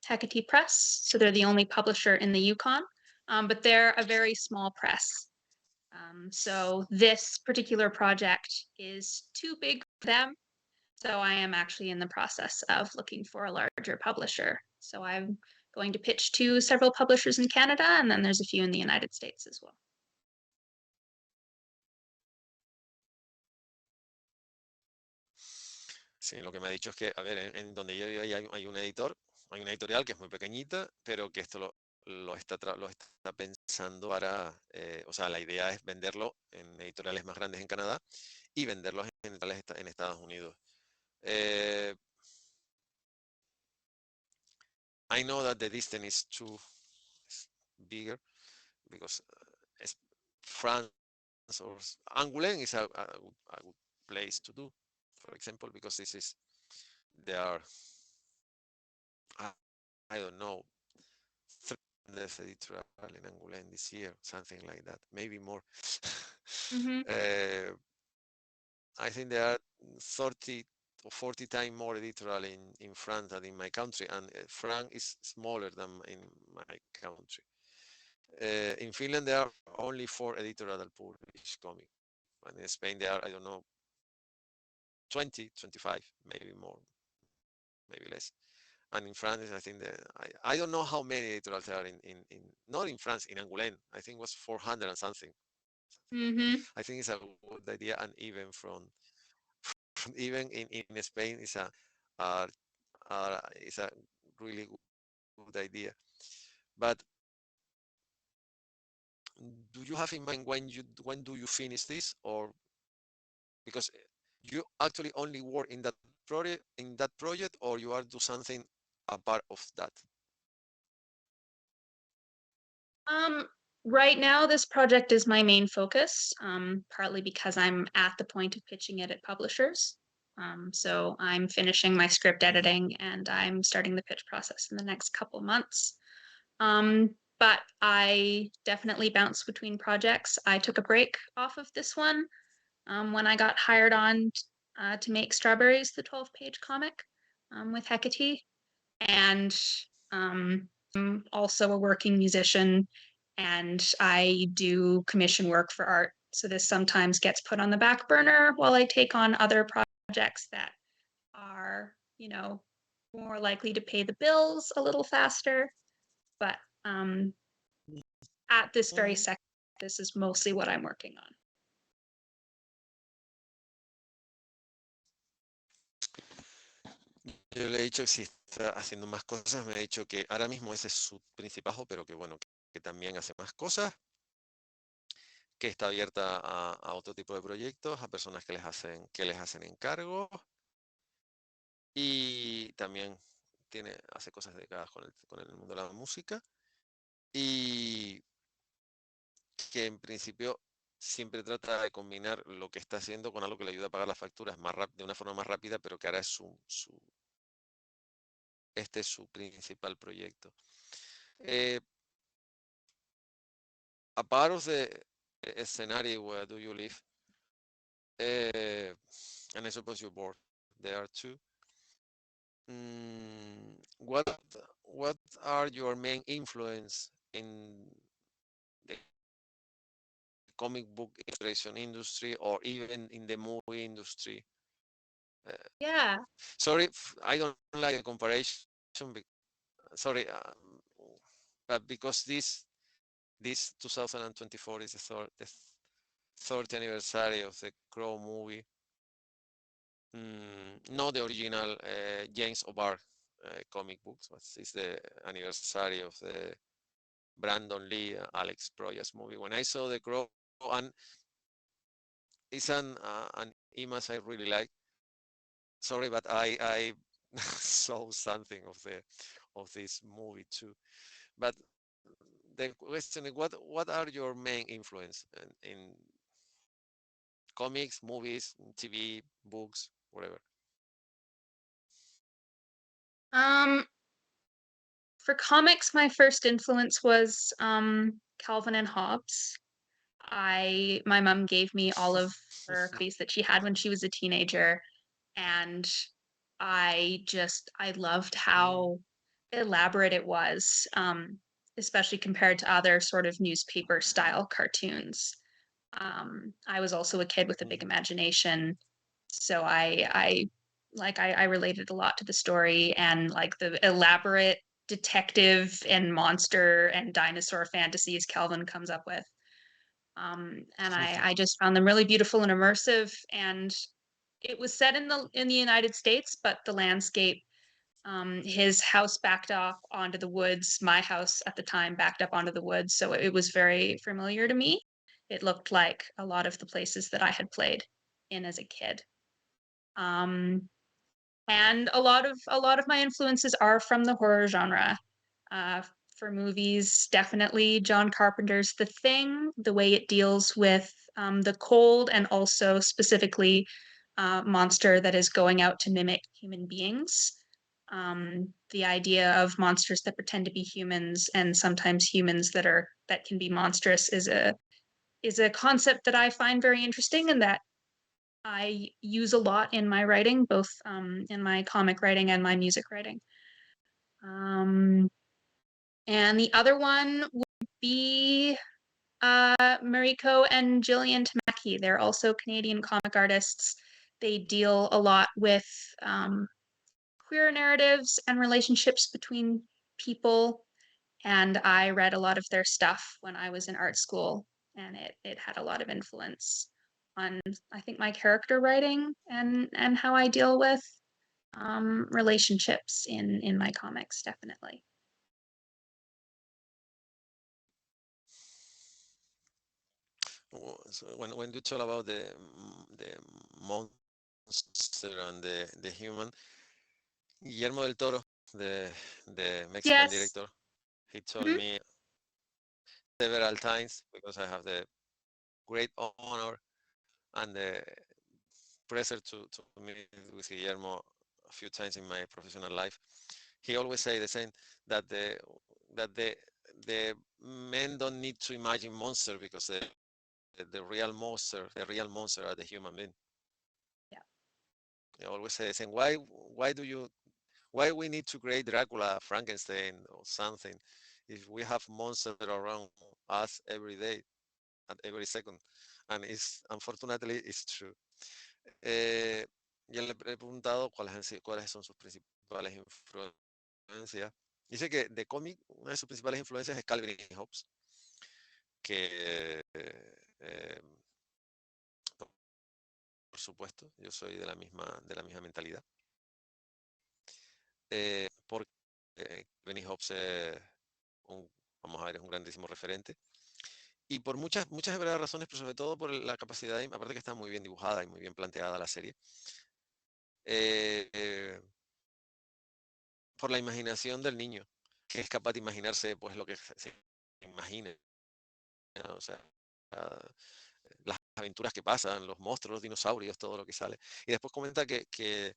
Hecate Press. So they're the only publisher in the Yukon, but they're a very small press. So this particular project is too big for them. So I am actually in the process of looking for a larger publisher. So I'm going to pitch to several publishers in Canada, and then there's a few in the United States as well. Sí, lo que me ha dicho es que, a ver, en donde yo vivo hay un editor, hay una editorial que es muy pequeñita, pero que esto lo está pensando para, o sea, la idea es venderlo en editoriales más grandes en Canadá y venderlos en editoriales en Estados Unidos. I know that the distance is too bigger because France or Angoulême is a good place to do, for example, because there are, I don't know, 300 editorial in Angoulême this year, something like that, maybe more. I think there are 30 or 40 times more editorial in France than in my country, and France is smaller than in my country. In Finland, there are only 4 editorial that publish comic, and in Spain there are, I don't know, 20, 25, maybe more, maybe less. And in France, I think that I don't know how many editorials there are in not in France, in Angoulême. I think it was 400 and something. I think it's a good idea, and even even in Spain, it's a really good idea. But do you have in mind when do you finish this, or because you actually only work in that project, or you are do something apart of that? Right now, this project is my main focus, partly because I'm at the point of pitching it at publishers. So I'm finishing my script editing and I'm starting the pitch process in the next couple months. But I definitely bounce between projects. I took a break off of this one when I got hired on to make Strawberries, the 12-page comic with Hecate. And I'm also a working musician and I do commission work for art. So this sometimes gets put on the back burner while I take on other projects that are, more likely to pay the bills a little faster. But at this very second, this is mostly what I'm working on. Yo le he dicho que si está haciendo más cosas, me ha dicho que ahora mismo ese es su principal, pero que bueno, que también hace más cosas, que está abierta a otro tipo de proyectos, a personas que les hacen encargos y también hace cosas dedicadas con el mundo de la música y que en principio siempre trata de combinar lo que está haciendo con algo que le ayuda a pagar las facturas de una forma más rápida, pero que ahora es este es su principal proyecto. Eh, a part of the scenario where do you live, and I suppose you're bored there too. What are your main influence in the comic book illustration industry or even in the movie industry? Uh, Yeah. sorry, I don't like the comparison. Sorry, but because this 2024 is the 30th anniversary of the Crow movie. Not the original James O'Barr comic books, but it's the anniversary of the Brandon Lee, Alex Proyas movie. When I saw The Crow, and it's an image I really like. Sorry, but I saw something of this movie too. But the question is, what are your main influence in comics, movies, TV, books, whatever? Um, for comics, my first influence was Calvin and Hobbes. My mom gave me all of her copies that she had when she was a teenager, and I loved Mm, how elaborate it was, especially compared to other sort of newspaper style cartoons. I was also a kid with a big mhm. imagination, so I related a lot to the story and like the elaborate detective and monster and dinosaur fantasies Calvin comes up with. And I just found them really beautiful and immersive. And it was set in the United States, but the landscape, his house backed off onto the woods. My house at the time backed up onto the woods, so it was very familiar to me. It looked like a lot of the places that I had played in as a kid. Um, and a lot of my influences are from the horror genre. Uh, for movies, definitely John Carpenter's The Thing, the way it deals with the cold and also specifically monster that is going out to mimic human beings. The idea of monsters that pretend to be humans and sometimes humans that can be monstrous is a concept that I find very interesting and that I use a lot in my writing, both in my comic writing and my music writing. Um, and the other one would be Mariko and Jillian Tamaki. They're also Canadian comic artists. They deal a lot with queer narratives and relationships between people. And I read a lot of their stuff when I was in art school, and it had a lot of influence on, I think, my character writing and how I deal with relationships in my comics, definitely. So when you talk about the monster and the human, Guillermo del Toro, the Mexican Yes. director, he told Mhm. me several times because I have the great honor and the pleasure to meet with Guillermo a few times in my professional life. He always say the same that that the men don't need to imagine monster because the real monster are the human being. Yeah. They always say the same. Why we need to create Dracula, Frankenstein, or something if we have monsters around us every day, at every second? And it's unfortunately it's true. Eh, yo le he preguntado cuáles son sus principales influencias. Dice que de cómic, una de sus principales influencias es Calvin y Hobbes, que por supuesto, yo soy de la misma mentalidad. porque Benny Hobbs vamos a ver, es un grandísimo referente. Y por muchas y varias razones, pero sobre todo por la capacidad, aparte que está muy bien dibujada y muy bien planteada la serie, eh, eh, por la imaginación del niño, que es capaz de imaginarse pues lo que se imagine, ¿no? O sea, las aventuras que pasan, los monstruos, los dinosaurios, todo lo que sale. Y después comenta que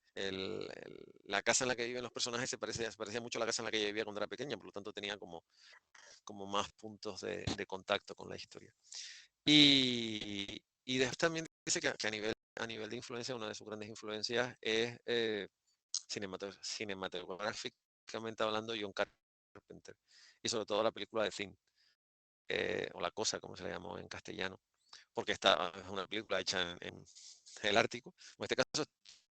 la casa en la que viven los personajes se parecía mucho a la casa en la que ella vivía cuando era pequeña, por lo tanto tenía como más puntos de contacto con la historia. Y después también dice que a nivel de influencia, una de sus grandes influencias es cinematográficamente hablando John Carpenter. Y sobre todo la película de Thing, o La Cosa, como se le llamó en castellano, porque es una película hecha en el Ártico. En este caso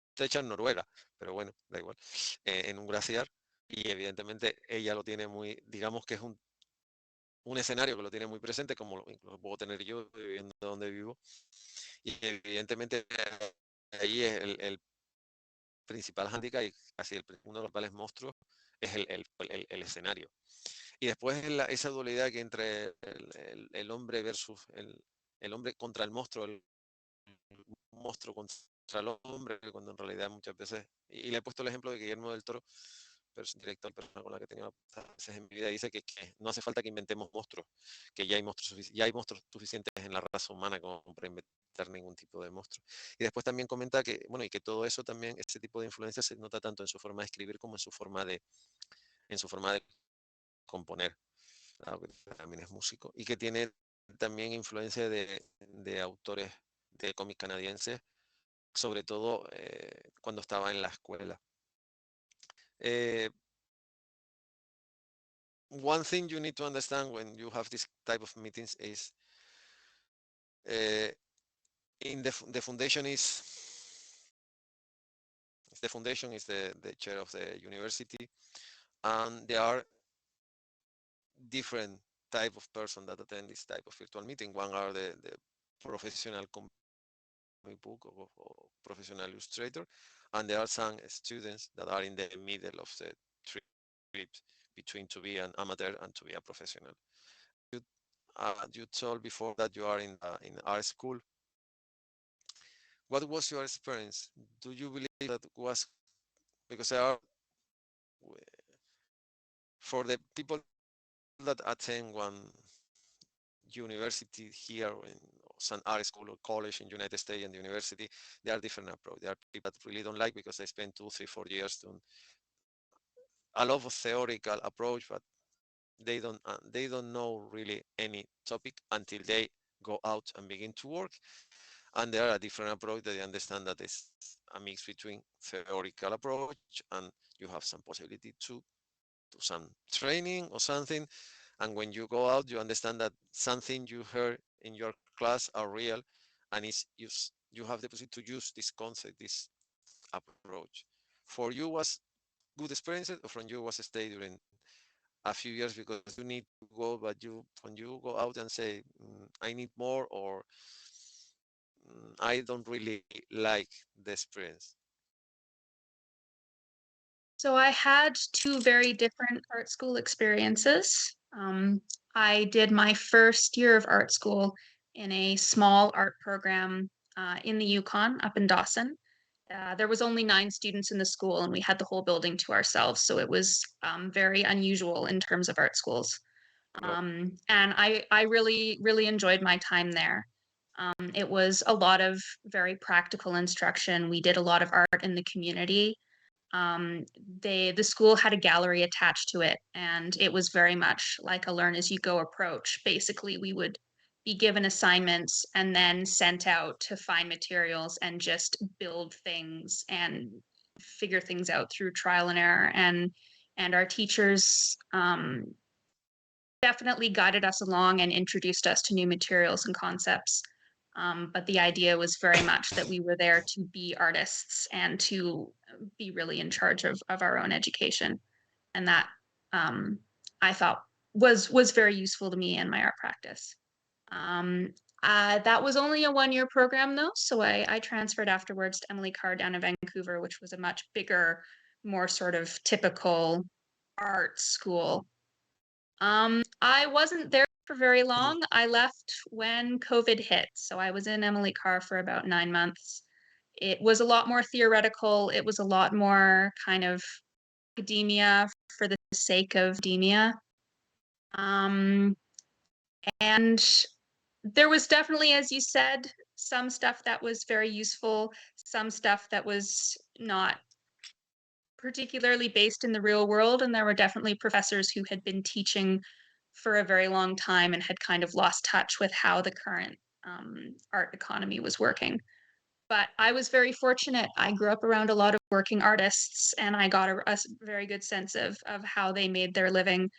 está hecha en Noruega, pero bueno, da igual, en un glaciar. Y evidentemente ella lo tiene muy, digamos que es un escenario que lo tiene muy presente, como lo puedo tener yo viviendo donde vivo. Y evidentemente ahí es el principal hándicap y casi uno de los principales monstruos es el escenario. Y después esa dualidad que entre el hombre versus el hombre contra el monstruo contra el hombre, cuando en realidad muchas veces, y le he puesto el ejemplo de Guillermo del Toro, director, persona con la que he tenido veces en mi vida, dice que no hace falta que inventemos monstruos, que ya hay monstruos suficientes en la raza humana como para inventar ningún tipo de monstruo. Y después también comenta que, bueno, y que todo eso también, ese tipo de influencia se nota tanto en su forma de escribir como en su forma de componer, claro, que también es músico, y que tiene también influencia de autores de cómics canadienses, sobre todo cuando estaba en la escuela. Eh, One thing you need to understand when you have this type of meetings is in the foundation is the chair of the university, and there are different type of person that attend this type of virtual meeting. One are the professional comic book or professional illustrator, and there are some students that are in the middle of the trip between to be an amateur and to be a professional. You told before that you are in art school. What was your experience? Do you believe that was because there are for the people that attend one university here in some art school or college in United States and the university, there are different approach. There are people that really don't like because they spend 2, 3, 4 years doing a lot of theoretical approach, but they don't know really any topic until they go out and begin to work. And there are a different approach that they understand that it's a mix between theoretical approach and you have some possibility to do some training or something. And when you go out, you understand that something you heard in your class are real, and you have the possibility to use this concept, this approach. For you was good experiences, or from you was a stay during a few years because you need to go, but when you go out and say, I need more, or I don't really like the experience. So I had two very different art school experiences. I did my first year of art school in a small art program in the Yukon, up in Dawson. There was only 9 students in the school, and we had the whole building to ourselves. So it was very unusual in terms of art schools. And I really, really enjoyed my time there. It was a lot of very practical instruction. We did a lot of art in the community. The school had a gallery attached to it, and it was very much like a learn as you go approach. Basically, we would be given assignments and then sent out to find materials and just build things and figure things out through trial and error. And our teachers definitely guided us along and introduced us to new materials and concepts. But the idea was very much that we were there to be artists and to be really in charge of our own education. And that I thought was very useful to me in my art practice. That was only a 1-year program though, so I transferred afterwards to Emily Carr down in Vancouver, which was a much bigger more sort of typical art school. I wasn't there for very Ujú. long. I left when COVID hit. So I was in Emily Carr for about 9 months. It was a lot more theoretical. It was a lot more kind of academia for the sake of academia. Um, and there was definitely, as you said, some stuff that was very useful, some stuff that was not particularly based in the real world. And there were definitely professors who had been teaching for a very long time and had kind of lost touch with how the current art economy was working. But I was very fortunate. I grew up around a lot of working artists, and I got a very good sense of how they made their living.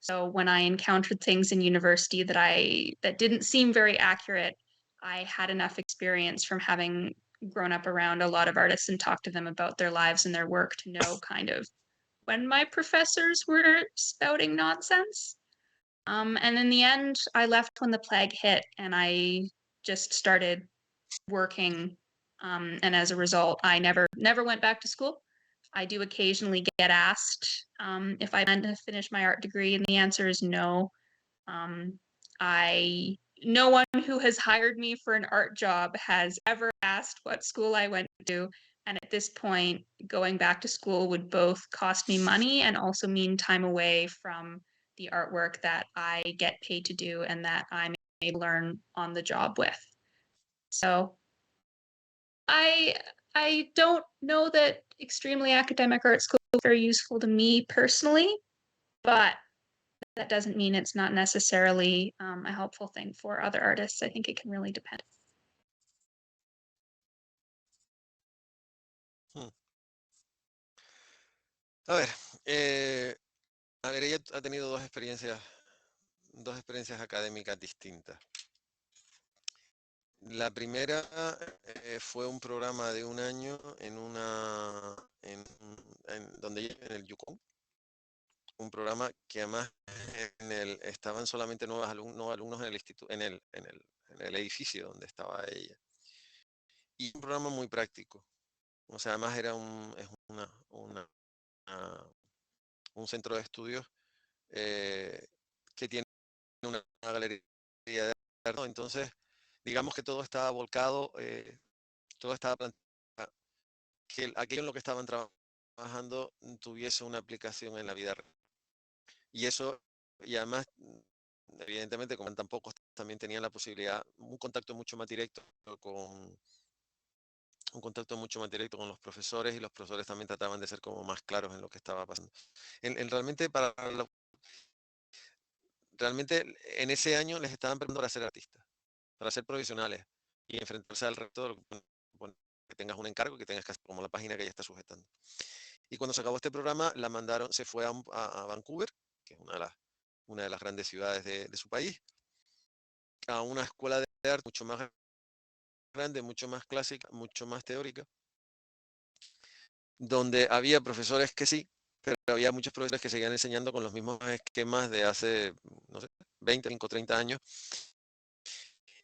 So when I encountered things in university that didn't seem very accurate, I had enough experience from having grown up around a lot of artists and talked to them about their lives and their work to know kind of when my professors were spouting nonsense. And in the end, I left when the plague hit, and I just started working. And as a result, I never went back to school. I do occasionally get asked if I plan to finish my art degree, and the answer is no. Um, I No one who has hired me for an art job has ever asked what school I went to. And at this point, going back to school would both cost me money and also mean time away from the artwork that I get paid to do and that I may learn on the job with. So I I don't know that extremely academic art school is very useful to me personally, but that doesn't mean it's not necessarily a helpful thing for other artists. I think it can really depend. Hmm. A ver, eh, ella ha tenido dos experiencias académicas distintas. La primera fue un programa de un año donde ella en el Yukon, un programa que además estaban solamente nuevos alumnos en el instituto, en el edificio donde estaba ella. Y un programa muy práctico. O sea, además es un centro de estudios que tiene una galería de arte, ¿no? Entonces, digamos que todo estaba volcado, todo estaba planteado que aquello en lo que estaban trabajando tuviese una aplicación en la vida real. Y eso, y además, evidentemente, como tampoco también tenían la posibilidad, con un contacto mucho más directo con los profesores, y los profesores también trataban de ser como más claros en lo que estaba pasando. Realmente, realmente en ese año les estaban preparando para ser artistas, para ser profesionales y enfrentarse al reto de que tengas un encargo, que tengas que hacer como la página que ella está sujetando. Y cuando se acabó este programa, la mandaron, se fue a Vancouver, que es una de las grandes ciudades de su país, a una escuela de arte mucho más grande, mucho más clásica, mucho más teórica, donde había profesores que sí, pero había muchos profesores que seguían enseñando con los mismos esquemas de hace, no sé, 20, 5, 30 años,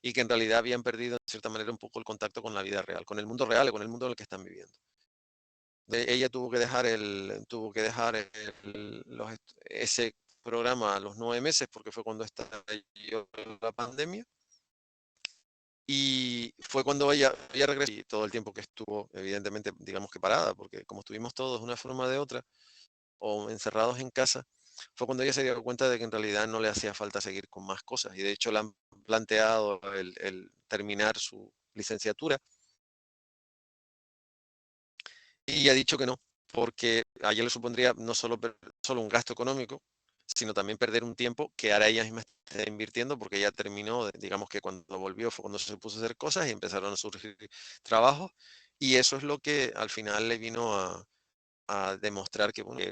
y que en realidad habían perdido, de cierta manera, un poco el contacto con la vida real, con el mundo real, con el mundo en el que están viviendo. Ella tuvo que dejar ese programa a los 9 meses, porque fue cuando estalló la pandemia. Y fue cuando ella regresó, y todo el tiempo que estuvo, evidentemente, digamos que parada, porque como estuvimos todos de una forma o de otra, o encerrados en casa, fue cuando ella se dio cuenta de que en realidad no le hacía falta seguir con más cosas. Y de hecho le han planteado el terminar su licenciatura, y ha dicho que no, porque a ella le supondría no solo un gasto económico, sino también perder un tiempo que ahora ella misma está invirtiendo, porque ella terminó, digamos que cuando volvió fue cuando se puso a hacer cosas y empezaron a surgir trabajos, y eso es lo que al final le vino a demostrar que, bueno,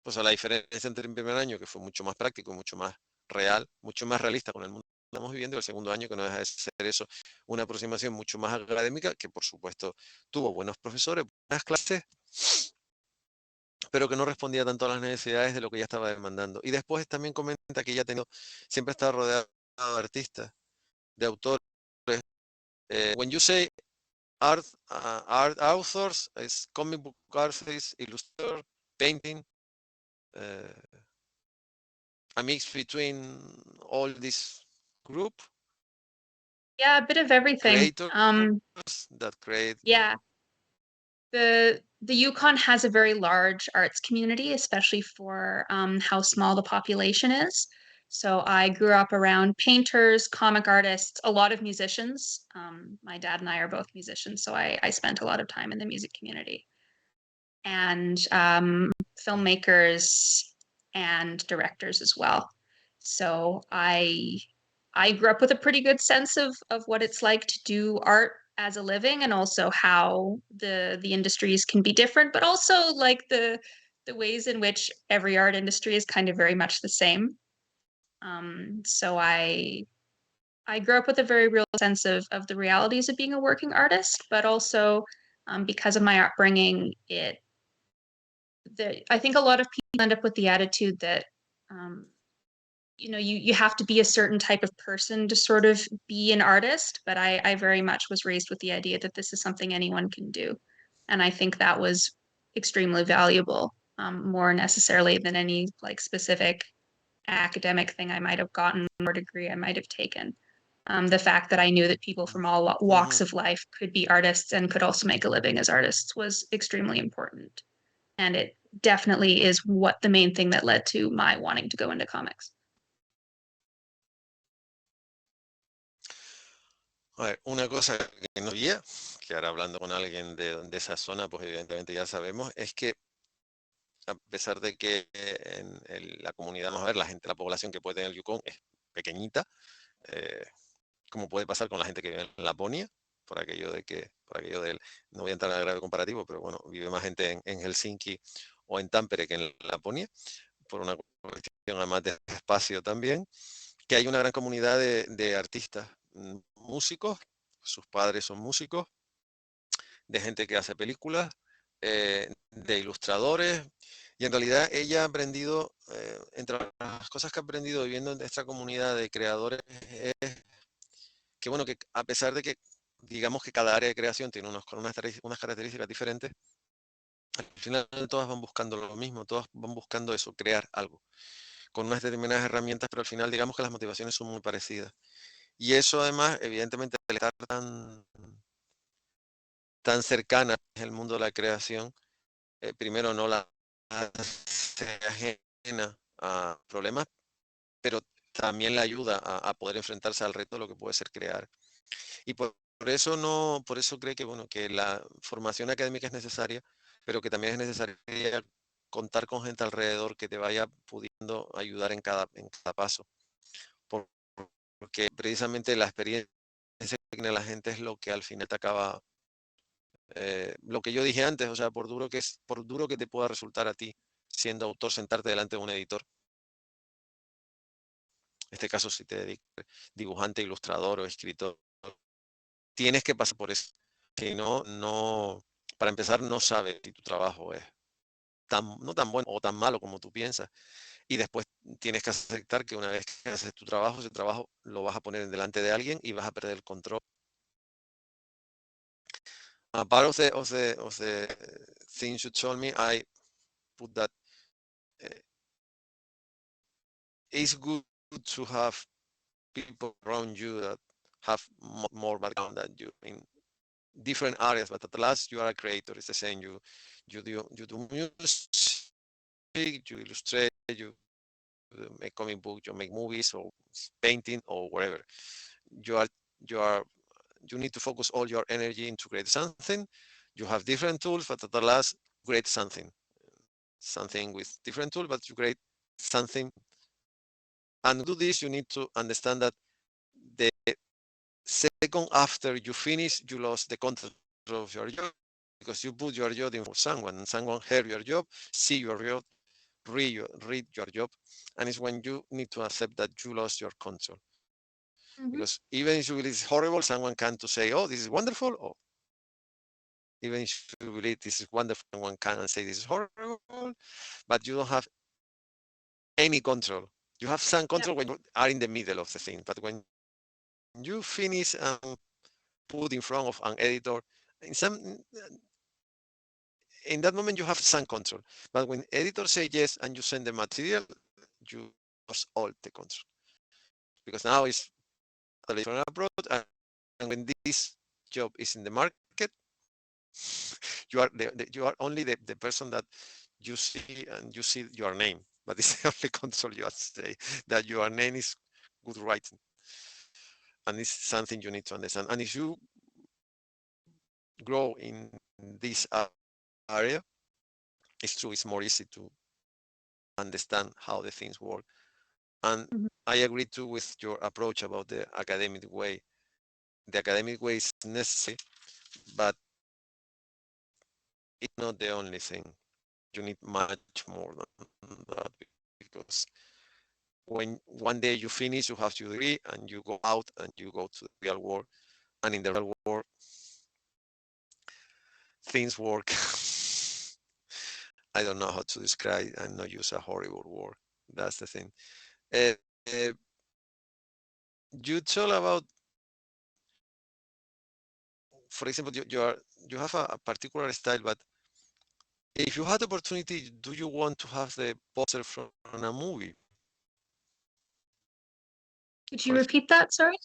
pues a la diferencia entre el primer año, que fue mucho más práctico, mucho más real, mucho más realista con el mundo que estamos viviendo, y el segundo año, que no deja de ser eso, una aproximación mucho más académica, que por supuesto tuvo buenos profesores, buenas clases, pero que no respondía tanto a las necesidades de lo que ella estaba demandando. Y después también comenta que ella siempre estaba rodeada de artistas, de autores. When you say art authors, is comic book artists, illustrator, painting, a mix between all this group, Yeah, a bit of everything. creators that create. Yeah, the Yukon has a very large arts community, especially for how small the population is. So I grew up around painters, comic artists, a lot of musicians. My dad and I are both musicians, so I spent a lot of time in the music community. And filmmakers and directors as well. So I grew up with a pretty good sense of what it's like to do art as a living, and also how the industries can be different, but also like the ways in which every art industry is kind of very much the same. So I grew up with a very real sense of the realities of being a working artist, but also because of my upbringing, I think a lot of people end up with the attitude that um, you have to be a certain type of person to sort of be an artist, but I very much was raised with the idea that this is something anyone can do, and I think that was extremely valuable, more necessarily than any like specific academic thing I might have gotten or degree I might have taken. The fact that I knew that people from all walks Mhm. of life could be artists and could also make a living as artists was extremely important, and it definitely is what the main thing that led to my wanting to go into comics. A ver, una cosa que no sabía, que ahora hablando con alguien de esa zona, pues evidentemente ya sabemos, es que a pesar de que la comunidad, vamos a ver, la gente, la población que puede tener el Yukon es pequeñita, eh, como puede pasar con la gente que vive en Laponia, por aquello del, no voy a entrar en el grave comparativo, pero bueno, vive más gente en Helsinki o en Tampere que en Laponia, por una cuestión además de espacio también, que hay una gran comunidad de artistas, músicos, sus padres son músicos, de gente que hace películas, de ilustradores, y en realidad ella ha aprendido, entre las cosas que ha aprendido viviendo en esta comunidad de creadores, es que bueno, que a pesar de que digamos que cada área de creación tiene unas características diferentes, al final todas van buscando lo mismo, todas van buscando eso, crear algo, con unas determinadas herramientas, pero al final digamos que las motivaciones son muy parecidas. Y eso además, evidentemente, al estar tan cercana al mundo de la creación, primero no la hace ajena a problemas, pero también la ayuda a poder enfrentarse al reto de lo que puede ser crear. Y por eso no, por eso cree que bueno, que la formación académica es necesaria, pero que también es necesaria contar con gente alrededor que te vaya pudiendo ayudar en cada paso. Porque precisamente la experiencia que tiene la gente es lo que al final te acaba, lo que yo dije antes, o sea, por duro que te pueda resultar a ti siendo autor sentarte delante de un editor, en este caso si te dedicas dibujante, ilustrador o escritor, tienes que pasar por eso. Si no, para empezar, no sabes si tu trabajo es no tan bueno o tan malo como tú piensas. Y después tienes que aceptar que una vez que haces tu trabajo, ese trabajo lo vas a poner delante de alguien y vas a perder el control. Part of the things you told me, I put that it's good to have people around you that have more background than you in different areas, but at last you are a creator. It's the same. You do music, you illustrate, you make comic book, you make movies or painting or whatever. You are you are you need to focus all your energy into create something. You have different tools, but at the last create something with different tools, but you create something. And to do this, you need to understand that the second after you finish, you lost the control of your job because you put your job in for someone, and someone heard your job, see your job, read your job, and it's when you need to accept that you lost your control. Mhm. Because even if you believe it's horrible, someone can to say, "Oh, this is wonderful," or even if you believe this is wonderful, someone can say this is horrible, but you don't have any control. You have some Yep. control when you are in the middle of the thing, but when you finish and put in front of an editor in that moment you have some control, but when editors say yes and you send the material, you lose all the control, because now it's a different approach, and when this job is in the market, you are only the person that you see, and you see your name, but it's the only control you have to say that your name is good writing, and it's something you need to understand. And if you grow in this area, it's true, it's more easy to understand how the things work. And Mhm. I agree too with your approach about the academic way. The academic way is necessary, but it's not the only thing. You need much more than that, because when one day you finish, you have your degree, and you go out and you go to the real world. And in the real world, things work. I don't know how to describe and not use a horrible word. That's the thing. Uh, uh, you talk about, for example, you have a particular style, but if you had the opportunity, do you want to have the poster from a movie? Could you For repeat that? Sorry. I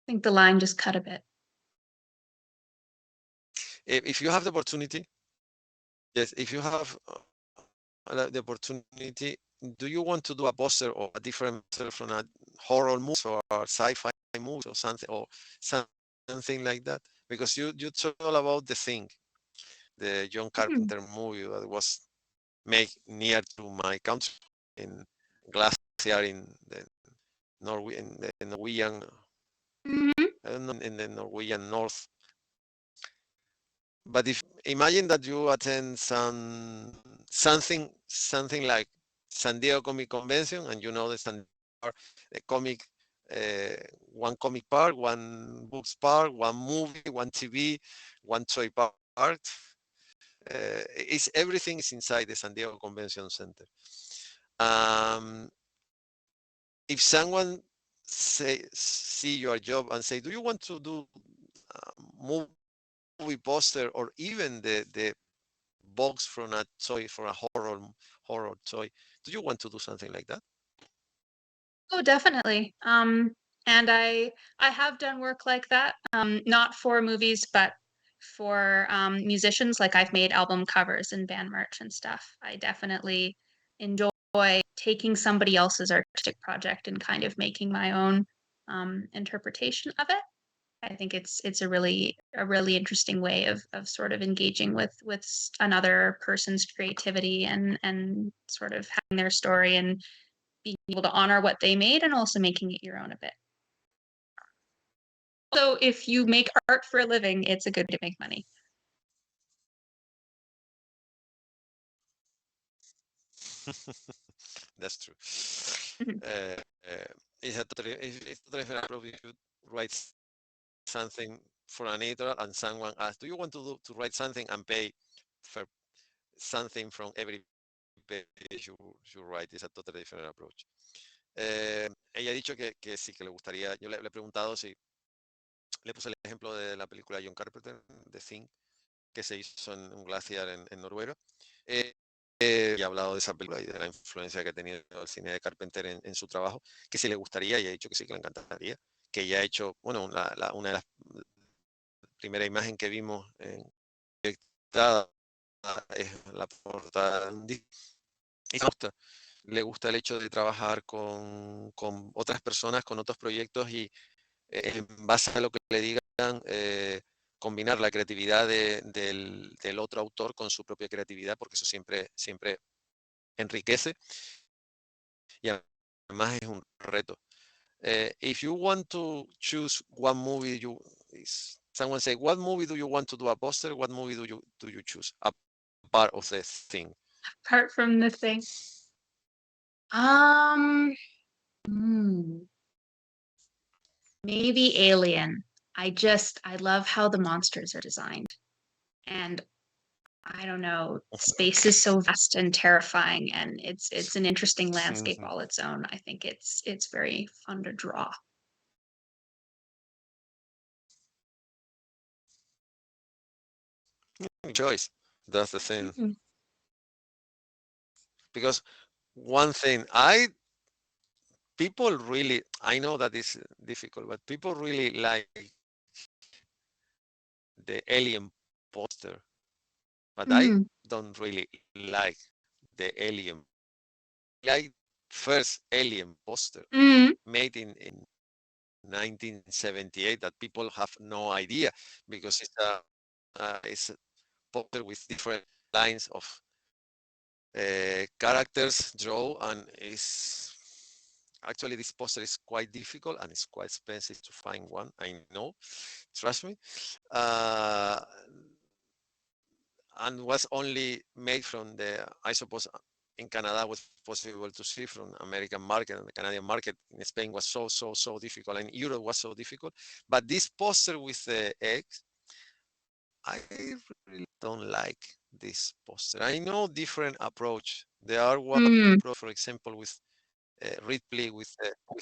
think the line just cut a bit. if you have the opportunity, yes, if you have the opportunity, do you want to do a poster or a different poster from a horror movie or a sci-fi movie or something like that? Because you talk all about The Thing, the John Hmm. Carpenter movie that was made near to my country in Glacier in the Norwegian, Mhm. I don't know, in the Norwegian north. But if imagine that you attend something like San Diego Comic Convention, and you know the San Diego comic, uh, one comic park, one books park, one movie, one TV, one toy park. It's everything is inside the San Diego Convention Center. Um, if someone see your job and say, "Do you want to do movie poster or even the box from a toy for a horror toy? Do you want to do something like that?" Oh, definitely. And I have done work like that, not for movies, but for musicians. Like I've made album covers and band merch and stuff. I definitely enjoy taking somebody else's artistic project and kind of making my own interpretation of it. I think it's a really interesting way of sort of engaging with another person's creativity and sort of having their story and being able to honor what they made and also making it your own a bit. So if you make art for a living, it's a good way to make money. That's true. Mhm. Uh, it's totally fair approach. You should write something for an editor, and someone asks, "Do you want to write something and pay for something from every page you write?" It's a totally different approach. Ella ha dicho que sí, que le gustaría. Yo le he preguntado si le puse el ejemplo de la película John Carpenter, The Thing, que se hizo en un glaciar en Noruega. Eh, y ha hablado de esa película y de la influencia que ha tenido el cine de Carpenter en su trabajo, que si le gustaría, y ha dicho que sí, que le encantaría, que ya ha hecho, bueno, una de las primeras imágenes que vimos en proyectada es la portada de un disco. Y le gusta el hecho de trabajar con otras personas, con otros proyectos y en base a lo que le digan, combinar la creatividad del otro autor con su propia creatividad, porque eso siempre enriquece y además es un reto. If you want to choose one movie, someone say, what movie do you want to do a poster? What movie do you choose? A part of the thing. Apart from the thing. Um, hmm, maybe Alien. I love how the monsters are designed. And I don't know, space is so vast and terrifying and it's an interesting landscape all its own. I think it's very fun to draw. choice. That's the thing. Mm. Because one thing, people really, I know that is difficult, but people really like the Alien poster, but I Mm. don't really like the Alien. Like first Alien poster Mm. made in 1978 that people have no idea because it's a poster with different lines of characters draw, and is actually this poster is quite difficult and it's quite expensive to find one. I know, trust me. Uh, and was only made from the, I suppose, in Canada was possible to see from American market, and the Canadian market in Spain was so difficult, and Europe was so difficult. But this poster with the eggs, I really don't like this poster. I know different approach. There are one Mm. approach, for example, with Ripley with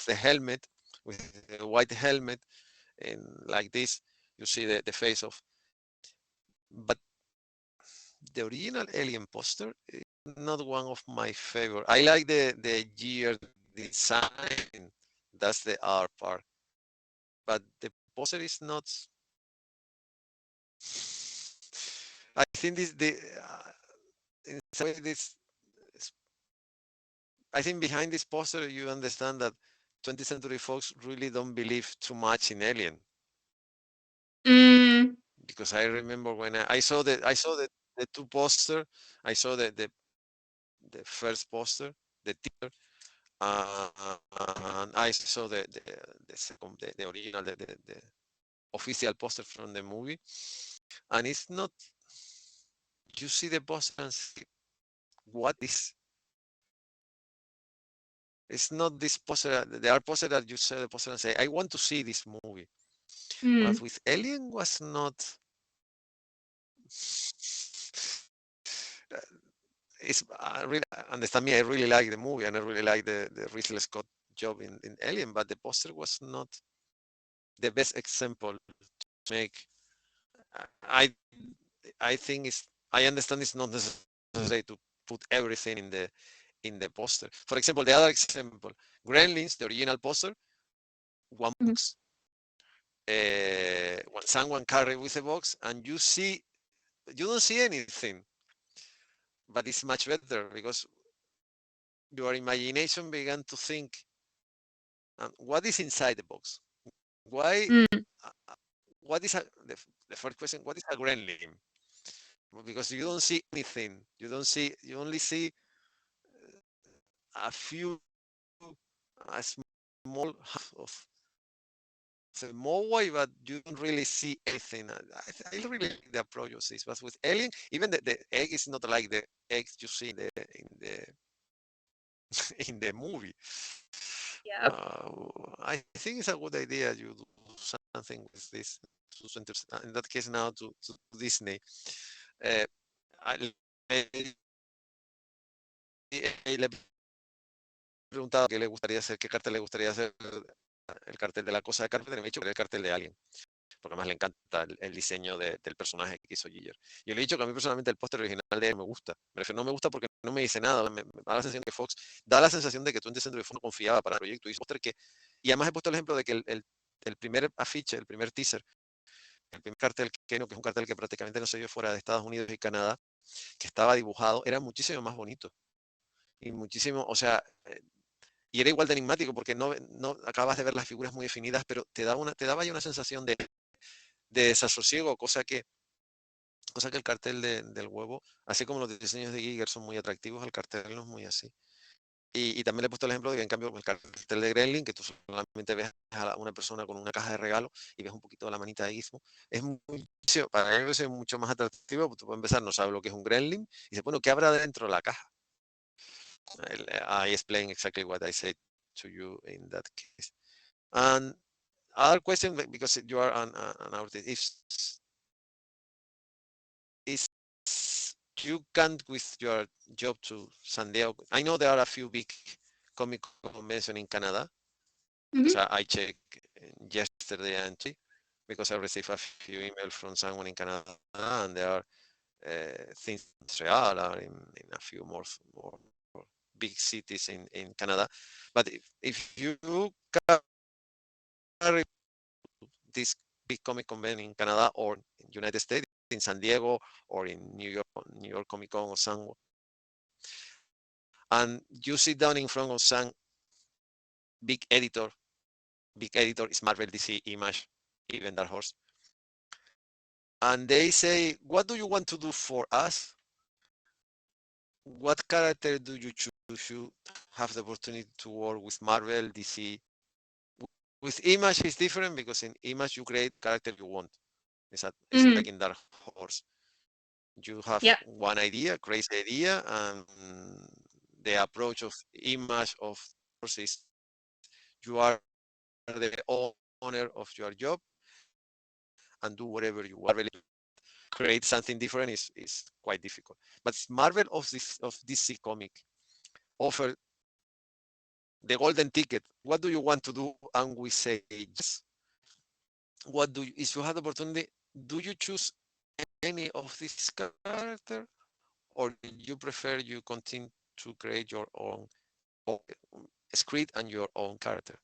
the helmet, with the white helmet, and like this, you see the face of. But the original Alien poster is not one of my favorite. I like the gear design. That's the art part. But the poster is not. I think this the in some way this. I think behind this poster you understand that 20th century folks really don't believe too much in Alien, Mm. because I remember when I saw the two poster. I saw the first poster, the teaser, and I saw the second, the original, the official poster from the movie, and it's not. You see the poster and see what is. It's not this poster. There are posters that you see the poster and say, "I want to see this movie." But Mm. with Alien was not. It's really understand me. I really like the movie and I really like the Ridley Scott job in Alien, but the poster was not the best example to make. I I think it's I understand it's not necessary to put everything in the poster. For example, the other example, Gremlins, the original poster, one Mm. box. When someone carry with a box and you don't see anything, but it's much better because your imagination began to think, what is inside the box? Why? Mm. Uh, what is the first question? What is a gremlin? Because you don't see anything. You don't see. You only see a few, a small half of the Mowai, but you don't really see anything. I really like the approach of this. But with Alien, even the egg is not like the eggs you see in the in the movie. Yep. I think it's a good idea you do something with this. In that case, now to Disney. Eh, le he preguntado qué le gustaría hacer, qué cartel le gustaría hacer, el cartel de la cosa de Carpenter, y me ha dicho que era el cartel de Alien, porque además le encanta el diseño del personaje que hizo Giger. Yo le he dicho que a mí personalmente el póster original de Alien me gusta. Me refiero, no me gusta porque no me dice nada, me da la sensación que Fox, da la sensación de que 20th Century Fox no confiaba para el proyecto, y póster que, y además he puesto el ejemplo de que el primer afiche, el primer teaser, el primer cartel que es un cartel que prácticamente no se vio fuera de Estados Unidos y Canadá, que estaba dibujado, era muchísimo más bonito. Y muchísimo, o sea, y era igual de enigmático porque no acabas de ver las figuras muy definidas, pero te daba ya una sensación de desasosiego, cosa que el cartel del huevo, así como los diseños de Giger son muy atractivos, el cartel no es muy así. Y también le he puesto el ejemplo de que en cambio el cartel de Gremlin, que tú solamente ves a una persona con una caja de regalo y ves un poquito de la manita de Gizmo, es para ellos es mucho más atractivo, porque tú puedes empezar, no sabes lo que es un Gremlin, y dices, bueno, ¿qué habrá dentro de la caja? I explain exactly what I said to you in that case. And other question, because you are an artist, is you can with your job to San Diego. I know there are a few big comic conventions in Canada because Mhm. I checked yesterday and because I received a few emails from someone in Canada, and there are things in Montreal or in a few more big cities in Canada. But if you carry this big comic convention in Canada or in United States, in San Diego or in New York Comic Con or somewhere, and you sit down in front of some big editor, big editor is Marvel, DC, Image, even Dark Horse, and they say, what do you want to do for us? What character do you choose? You have the opportunity to work with Marvel, DC. With Image is different because in Image you create character you want. It's Mm, like in Dark Horse. You have yep. one idea, crazy idea, and the approach of Image of course is you are the owner of your job and do whatever you want. Create something different is quite difficult. But Marvel of DC comic offer the golden ticket. What do you want to do? And we say yes. What do you, if you had the opportunity, do you choose any of these character, or you prefer you continue to create your own script and your own character?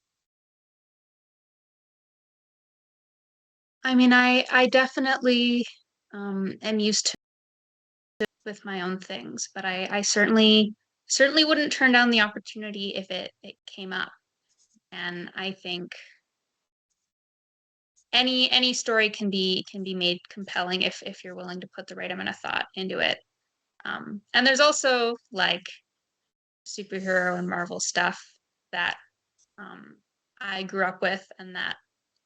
I mean, I definitely am used to with my own things, but I certainly wouldn't turn down the opportunity if it came up. And I think any story can be made compelling if you're willing to put the right amount of thought into it. And there's also like superhero and Marvel stuff that um, I grew up with and that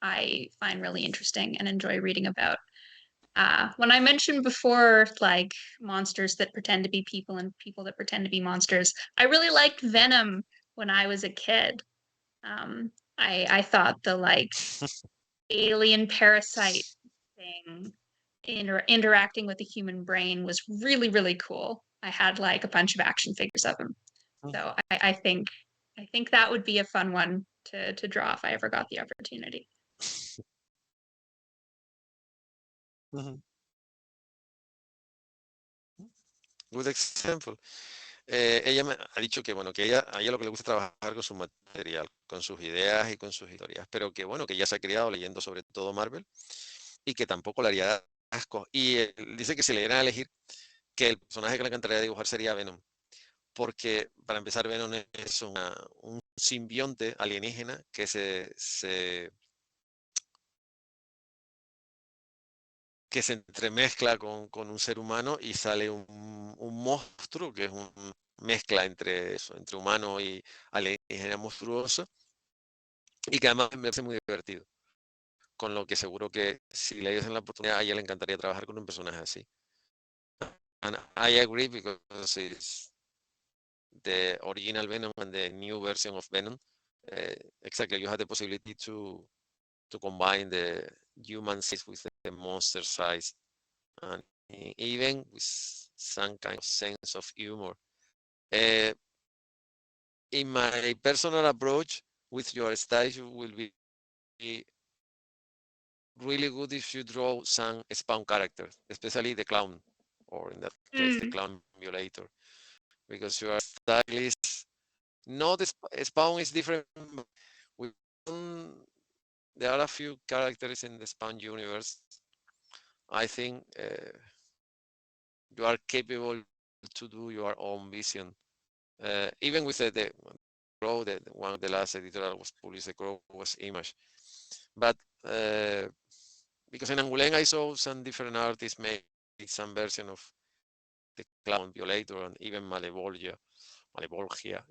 I find really interesting and enjoy reading about. When I mentioned before, like monsters that pretend to be people and people that pretend to be monsters, I really liked Venom when I was a kid. I thought the like alien parasite thing interacting with the human brain was really cool. I had like a bunch of action figures of him. So I think that would be a fun one to draw if I ever got the opportunity. Good example. Ella me ha dicho que, bueno, que a ella lo que le gusta es trabajar con su material, con sus ideas y con sus historias, pero que, bueno, que ella se ha criado leyendo sobre todo Marvel y que tampoco le haría asco. Y dice que si le dieran a elegir, que el personaje que le encantaría dibujar sería Venom, porque para empezar Venom es un simbionte alienígena que se entremezcla con un ser humano y sale un monstruo que es una mezcla entre eso, entre humano y alienígena monstruoso, y que además me parece muy divertido. Con lo que seguro que si le dicen la oportunidad, a ella le encantaría trabajar con un personaje así. And I agree because it's the original Venom and the new version of Venom. Exactly, you have the possibility to combine the human size with the monster size, and even with some kind of sense of humor. Uh, in my personal approach with your style, you will be really good if you draw some Spawn characters, especially the clown, or in that case, the Mm. clown emulator, because your style is not Spawn is different. With there are a few characters in the Spawn universe. I think you are capable to do your own vision. Even with the Crow, the one of the last editorial was published, the Crow was Image. But because in Angoulême I saw some different artists make some version of the Clown Violator and even Malevolgia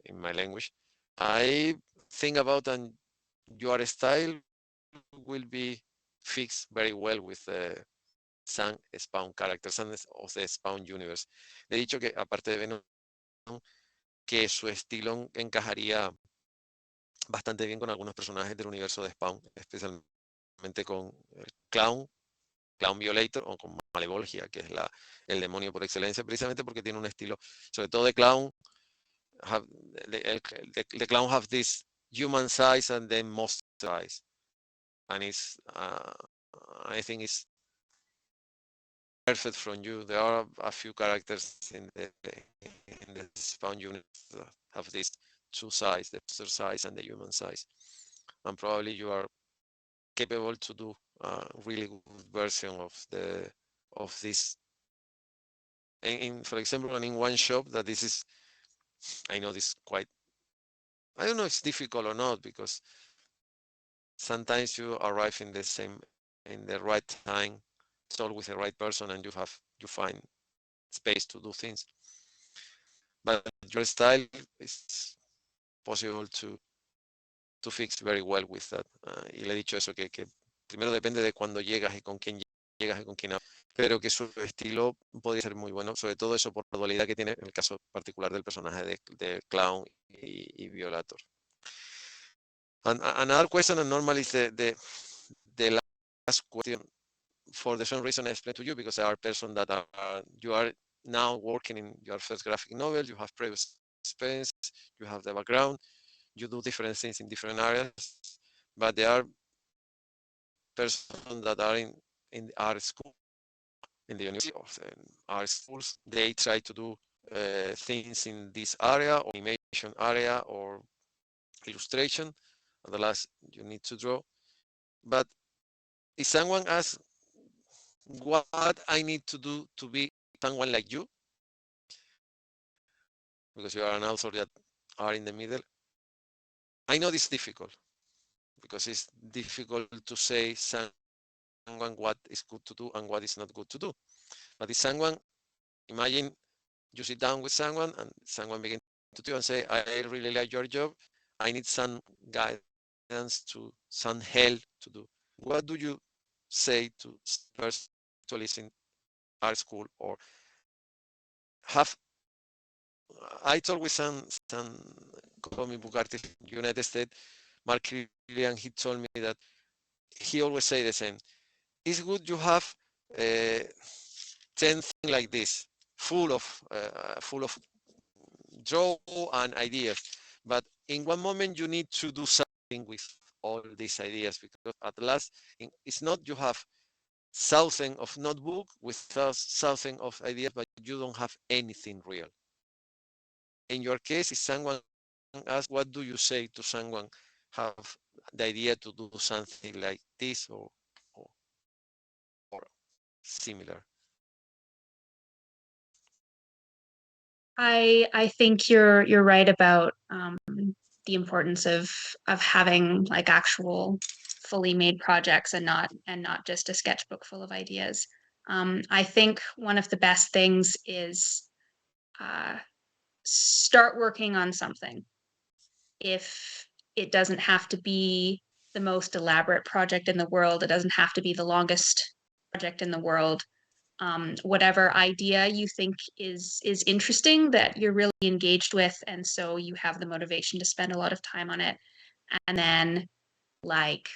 in my language. I think about and your style will be fixed very well with some Spawn characters, some of the Spawn universe. Le he dicho que aparte de Venom, que su estilo encajaría bastante bien con algunos personajes del universo de Spawn, especialmente con Clown Violator o con Malevolgia, que es el demonio por excelencia, precisamente porque tiene un estilo, sobre todo de Clown, the Clown have this human size and then monster size, and it's I think it's perfect from you. There are a few characters in the Spawn unit that have these two sides, the monster size and the human size. And probably you are capable to do a really good version of this. For example, in one shop that this is, I know this quite, I don't know if it's difficult or not, because sometimes you arrive in the right time, talk with the right person, and you find space to do things. But your style is possible to fix very well with that. Y le he dicho eso, que primero depende de cuándo llegas y con quién llegas y con quién hablas, pero que su estilo podría ser muy bueno, sobre todo eso por la dualidad que tiene en el caso particular del personaje de Clown y Violator. Another question, and normally is the last question, for the same reason I explained to you, because there are persons that you are now working in your first graphic novel, you have previous experience, you have the background, you do different things in different areas, but there are persons that are in the art school, in the university or in art schools. They try to do things in this area, or animation area, or illustration. At the last, you need to draw. But if someone asks what I need to do to be someone like you, because you are an author that are in the middle, I know this is difficult, because it's difficult to say someone what is good to do and what is not good to do. But if someone, imagine you sit down with someone and someone begins to do and say, I really like your job, I need some guidance, to some help to do. What do you say to person actually in art school, or have? I talked with some comic book artist in the United States, Mark Kirby, and he told me that he always say the same. It's good you have 10 things like this, full of draw and ideas, but in one moment you need to do something with all these ideas, because at last it's not you have thousands of notebook with thousands of ideas, but you don't have anything real. In your case, if someone asks, what do you say to someone have the idea to do something like this or similar? I think you're right about the importance of having like actual fully made projects and not just a sketchbook full of ideas. I think one of the best things is start working on something. If it doesn't have to be the most elaborate project in the world, it doesn't have to be the longest project in the world. Whatever idea you think is interesting that you're really engaged with, and so you have the motivation to spend a lot of time on it. And then like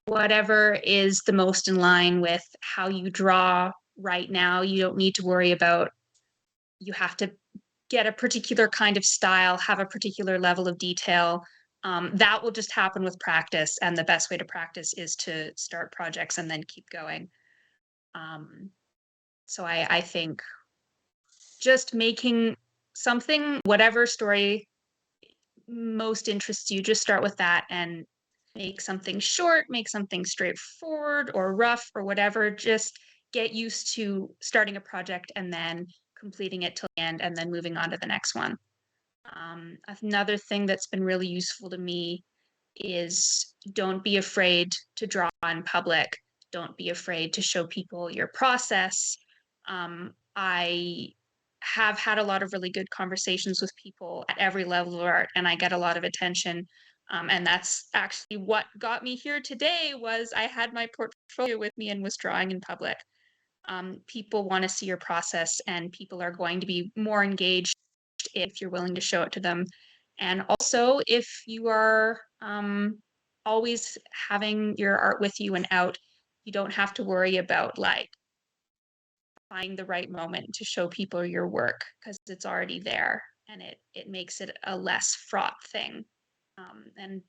whatever is the most in line with how you draw right now, you don't need to worry about, you have to get a particular kind of style, have a particular level of detail. That will just happen with practice, and the best way to practice is to start projects and then keep going. So I think just making something, whatever story most interests you, just start with that and make something short, make something straightforward or rough or whatever. Just get used to starting a project and then completing it till the end and then moving on to the next one. Another thing that's been really useful to me is don't be afraid to draw in public. Don't be afraid to show people your process. I have had a lot of really good conversations with people at every level of art, and I get a lot of attention. And that's actually what got me here today. Was I had my portfolio with me and was drawing in public. People want to see your process, and people are going to be more engaged if you're willing to show it to them. And also, if you are always having your art with you and out, you don't have to worry about like finding the right moment to show people your work, because it's already there, and it makes it a less fraught thing.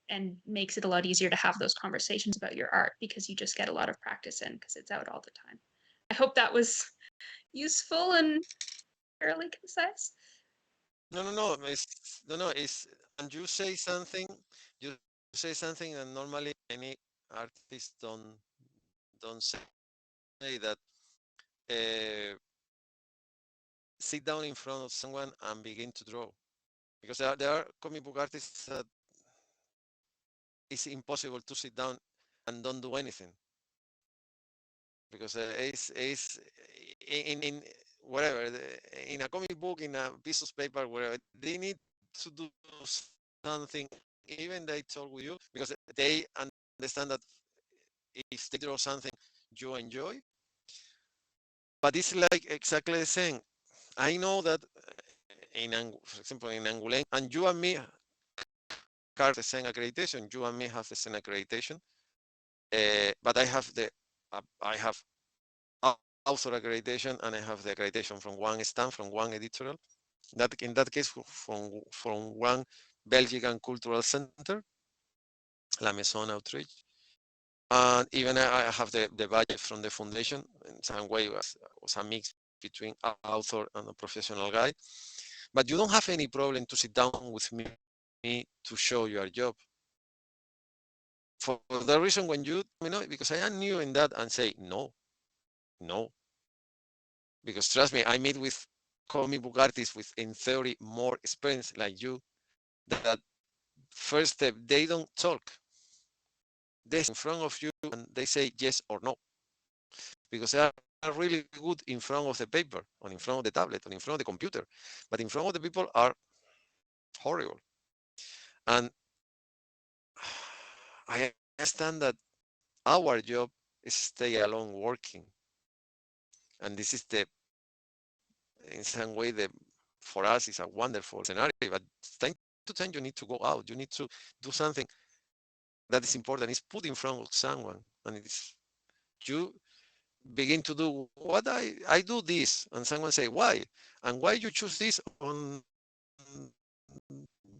And makes it a lot easier to have those conversations about your art, because you just get a lot of practice in because it's out all the time. I hope that was useful and fairly concise. It's and you say something and normally any artist don't say that uh, sit down in front of someone and begin to draw. Because there are comic book artists that it's impossible to sit down and don't do anything. Because it's in whatever, in a comic book, in a piece of paper, whatever, they need to do something, even they talk with you, because they understand that if they draw something you enjoy. But it's like exactly the same. I know that for example, in Angoulême, and you and me have the same accreditation. You and me have the same accreditation. But I have author accreditation and I have the accreditation from one stand, from one editorial. That in that case, from one Belgian cultural center, La Maison Outreach. And even I have the budget from the foundation. In some way, was a mix between author and a professional guy. But you don't have any problem to sit down with me to show your job. For the reason when you know, because I am new in that and say no, no. Because trust me, I meet with comic book artists with, in theory, more experience like you, that first step, they don't talk. They in front of you and they say yes or no. Because they are really good in front of the paper, or in front of the tablet, or in front of the computer. But in front of the people are horrible. And I understand that our job is stay alone working. And this is in some way, for us, it's a wonderful scenario. But time to time, you need to go out. You need to do something that is important. It's put in front of someone. And it's you begin to do what I do this. And someone say, why? And why you choose this on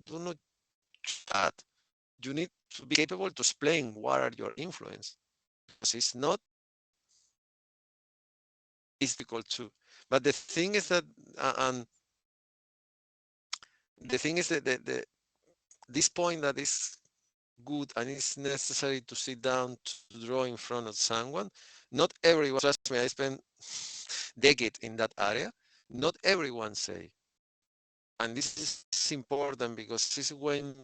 do not that. You need to be capable to explain what are your influence. Because it's not it's difficult too. But the thing is that and the thing is that this point that is good and it's necessary to sit down to draw in front of someone. Not everyone, trust me, I spent decades in that area. Not everyone say. And this is important because it's when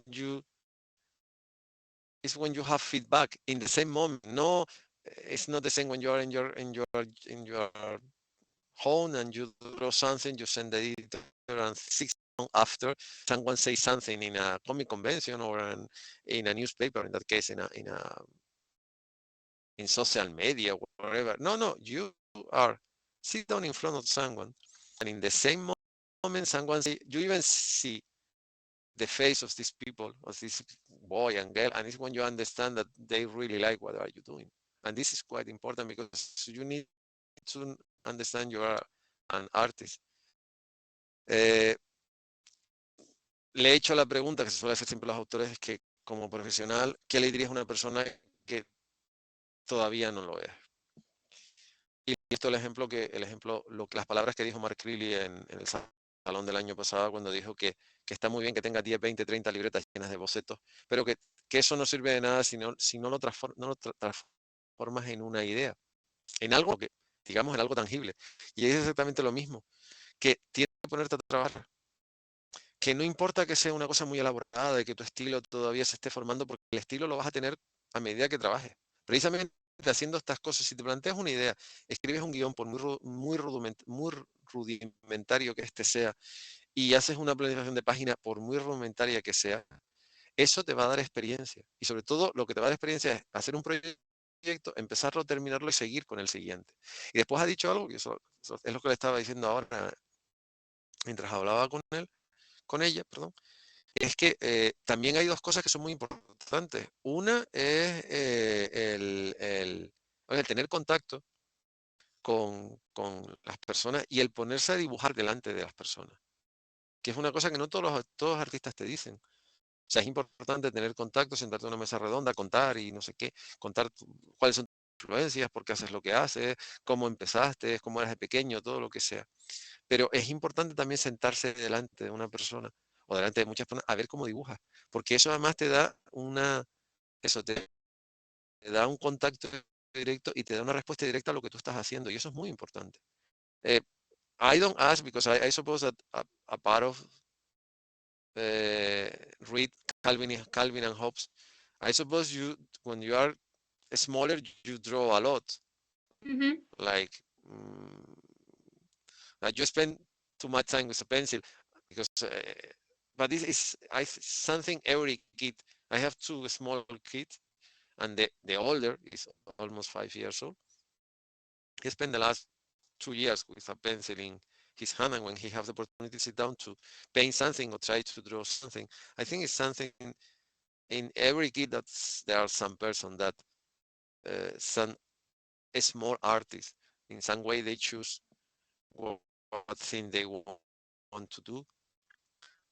you have feedback in the same moment. No, it's not the same when you are in your home and you draw something, you send the editor, and 6 months after someone says something in a comic convention or in a newspaper, in that case in social media, whatever. No, you are sit down in front of someone, and in the same moment, someone say, you even see the face of these people, of this boy and girl, and it's when you understand that they really like what are you doing. And this is quite important because you need to understand you are an artist. Le he hecho la pregunta que se suele hacer siempre a los autores, es que como profesional, ¿qué le dirías a una persona que todavía no lo es? Y esto las palabras que dijo Mark Creeley en el salón del año pasado, cuando dijo que está muy bien que tenga 10, 20, 30 libretas llenas de bocetos, pero que eso no sirve de nada si no lo transformas en una idea, en algo que, digamos, en algo tangible. Y es exactamente lo mismo, que tienes que ponerte a trabajar. Que no importa que sea una cosa muy elaborada y que tu estilo todavía se esté formando, porque el estilo lo vas a tener a medida que trabajes. Precisamente haciendo estas cosas, si te planteas una idea, escribes un guión por muy rudimentario que este sea, y haces una planificación de página por muy rudimentaria que sea, eso te va a dar experiencia. Y sobre todo, lo que te va a dar experiencia es hacer un proyecto, empezarlo, terminarlo y seguir con el siguiente. Y después ha dicho algo, y eso es lo que le estaba diciendo ahora mientras hablaba con ella, perdón, es que también hay dos cosas que son muy importantes. Una es el tener contacto con las personas y el ponerse a dibujar delante de las personas, que es una cosa que no todos los artistas te dicen. O sea, es importante tener contacto, sentarte en una mesa redonda, contar y no sé qué, contar cuáles son influencias, por qué haces lo que haces, cómo empezaste, cómo eras de pequeño, todo lo que sea. Pero es importante también sentarse delante de una persona o delante de muchas personas a ver cómo dibuja, porque eso además te da eso te da un contacto directo y te da una respuesta directa a lo que tú estás haciendo, y eso es muy importante. Eh, I don't ask because I suppose that a part of read Calvin and Hobbes. I suppose when you are smaller, you draw a lot. Mm-hmm. Like, mm, like you spend too much time with a pencil because, but this is something every kid. I have two small kids, and the older is almost 5 years old. He spent the last 2 years with a pencil in his hand, and when he has the opportunity to sit down to paint something or try to draw something, I think it's something in every kid there are some person that some small artist in some way they choose what thing they want to do,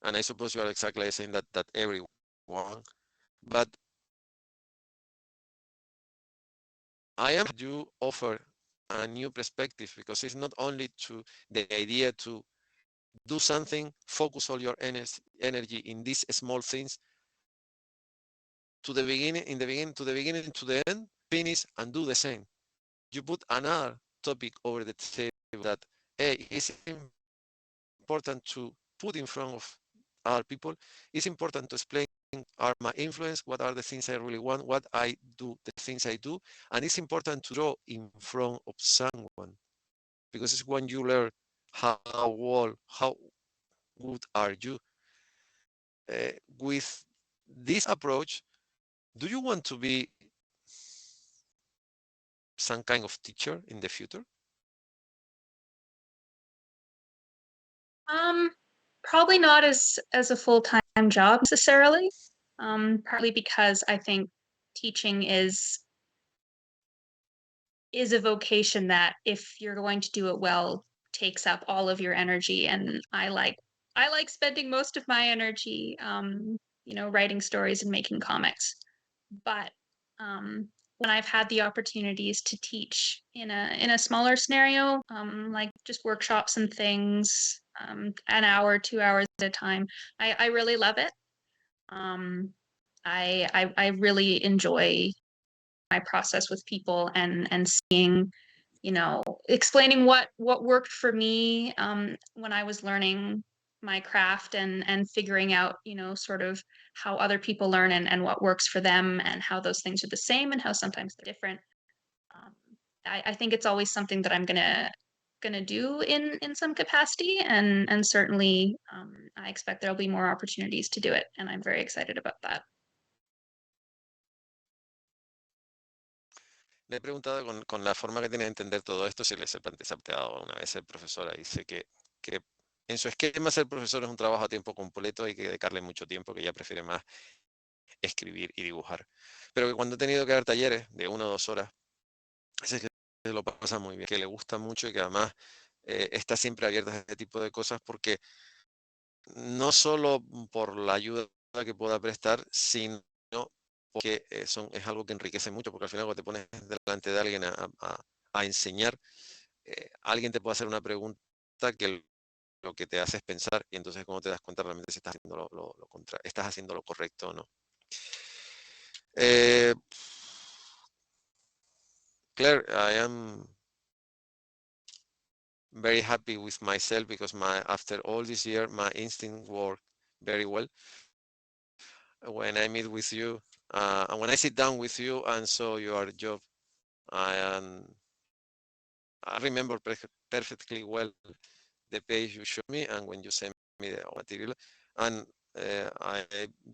and I suppose you are exactly saying that everyone, but I am you offer a new perspective because it's not only to the idea to do something, focus all your energy in these small things to the beginning, in the beginning, to the beginning, to the end, finish and do the same. You put another topic over the table that, hey, it's important to put in front of other people. It's important to explain are my influence, what are the things I really want, what I do, the things I do, and it's important to draw in front of someone because it's when you learn how well, how good are you. With this approach, do you want to be some kind of teacher in the future? Um, Probably not as a full-time job necessarily. Partly because I think teaching is a vocation that if you're going to do it well takes up all of your energy, and I like spending most of my energy writing stories and making comics. But when I've had the opportunities to teach in a smaller scenario, like just workshops and things, an hour, 2 hours at a time, I really love it. I really enjoy my process with people and seeing, explaining what worked for me when I was learning my craft and figuring out, sort of how other people learn and what works for them and how those things are the same and how sometimes they're different. Um, I think it's always something that I'm gonna do in some capacity, and certainly I expect there'll be more opportunities to do it, and I'm very excited about that. Le he preguntado con la forma que tiene de entender todo esto, si les he planteado una vez ser profesora, y dice que en su esquema ser profesor es un trabajo a tiempo completo, hay que dedicarle mucho tiempo, que ella prefiere más escribir y dibujar. Pero que cuando he tenido que dar talleres de 1 o 2 horas, ese que se lo pasa muy bien, que le gusta mucho y que además está siempre abierta a este tipo de cosas porque no solo por la ayuda que pueda prestar, sino porque es algo que enriquece mucho, porque al final cuando te pones delante de alguien a enseñar, alguien te puede hacer una pregunta que lo que te hace es pensar y entonces cuando te das cuenta realmente si estás haciendo estás haciendo lo correcto o no. Eh, Claire, I am very happy with myself because after all this year, my instinct worked very well. When I meet with you, and when I sit down with you and saw your job, I am I remember perfectly well the page you showed me and when you sent me the material, and I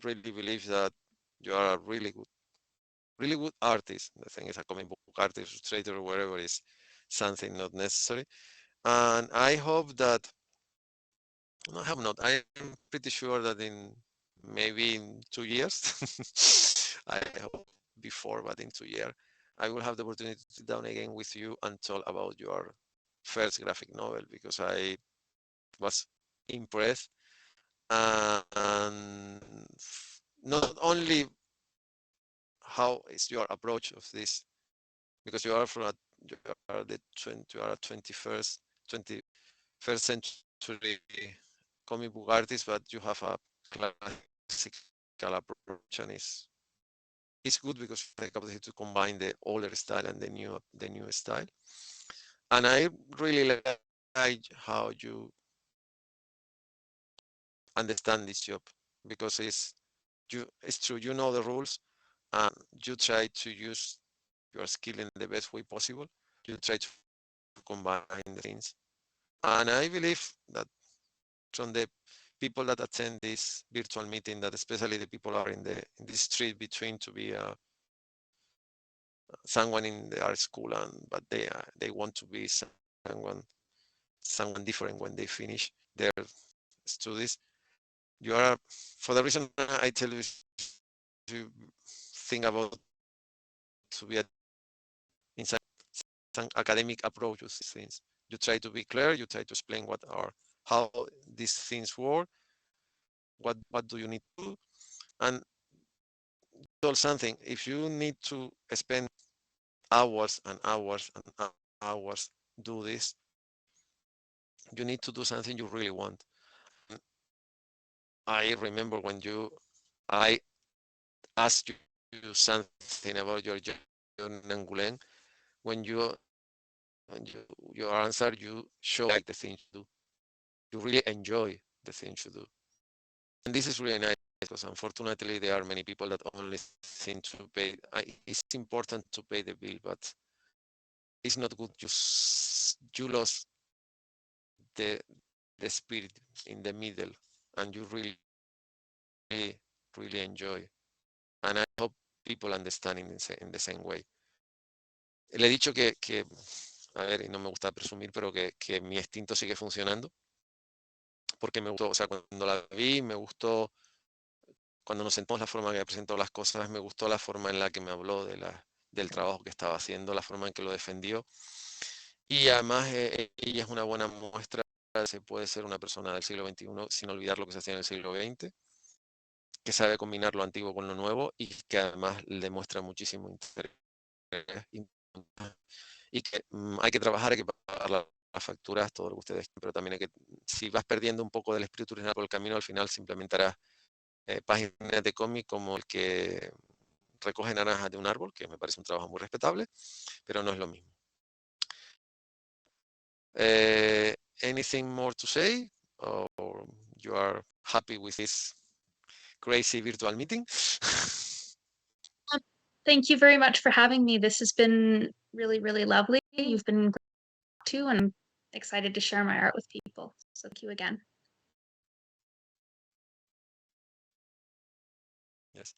really believe that you are a really good artist. The thing is, a comic book artist, illustrator, or whatever is something not necessary. And I hope that, no, I have not. I am pretty sure that maybe in 2 years, I hope before, but in 2 years, I will have the opportunity to sit down again with you and talk about your first graphic novel because I was impressed. And not only how is your approach of this because you are the 21st century comic book artist, but you have a classical approach, and it's good because you have the capacity to combine the older style and the new style. And I really like how you understand this job, because it's true, you know the rules, and you try to use your skill in the best way possible. You try to combine the things. And I believe that from the people that attend this virtual meeting, that especially the people are in the street between to be someone in the art school, but they want to be someone different when they finish their studies. You are, for the reason I tell you, to think about to be inside some academic approach to these things. You try to be clear. You try to explain how these things work. What do you need to do? And tell something. If you need to spend hours and hours and hours do this, you need to do something you really want. And I remember when I asked you something about your job in Angoulême, when your answer, you show like the things you do. You really enjoy the things you do. And this is really nice, because unfortunately there are many people that only think to pay. It's important to pay the bill, but it's not good. You lost the spirit in the middle, and you really really enjoy. And I hope people understand in the same way. Le he dicho a ver, y no me gusta presumir, pero que mi instinto sigue funcionando, porque me gustó, o sea, cuando la vi, me gustó, cuando nos sentamos, la forma que presentó las cosas, me gustó la forma en la que me habló del trabajo que estaba haciendo, la forma en que lo defendió. Y además ella es una buena muestra de que puede ser una persona del siglo XXI sin olvidar lo que se hacía en el siglo XX, que sabe combinar lo antiguo con lo nuevo y que además le muestra muchísimo interés. Y que hay que trabajar, hay que pagar las facturas, todo lo que ustedes quieran, pero también hay que, si vas perdiendo un poco del espíritu original por el camino, al final se implementarás páginas de cómic como el que recoge naranjas de un árbol, que me parece un trabajo muy respetable, pero no es lo mismo. Anything more to say, or you are happy with this crazy virtual meeting? Thank you very much for having me. This has been really, really lovely. You've been great too, and I'm excited to share my art with people. So thank you again. Yes.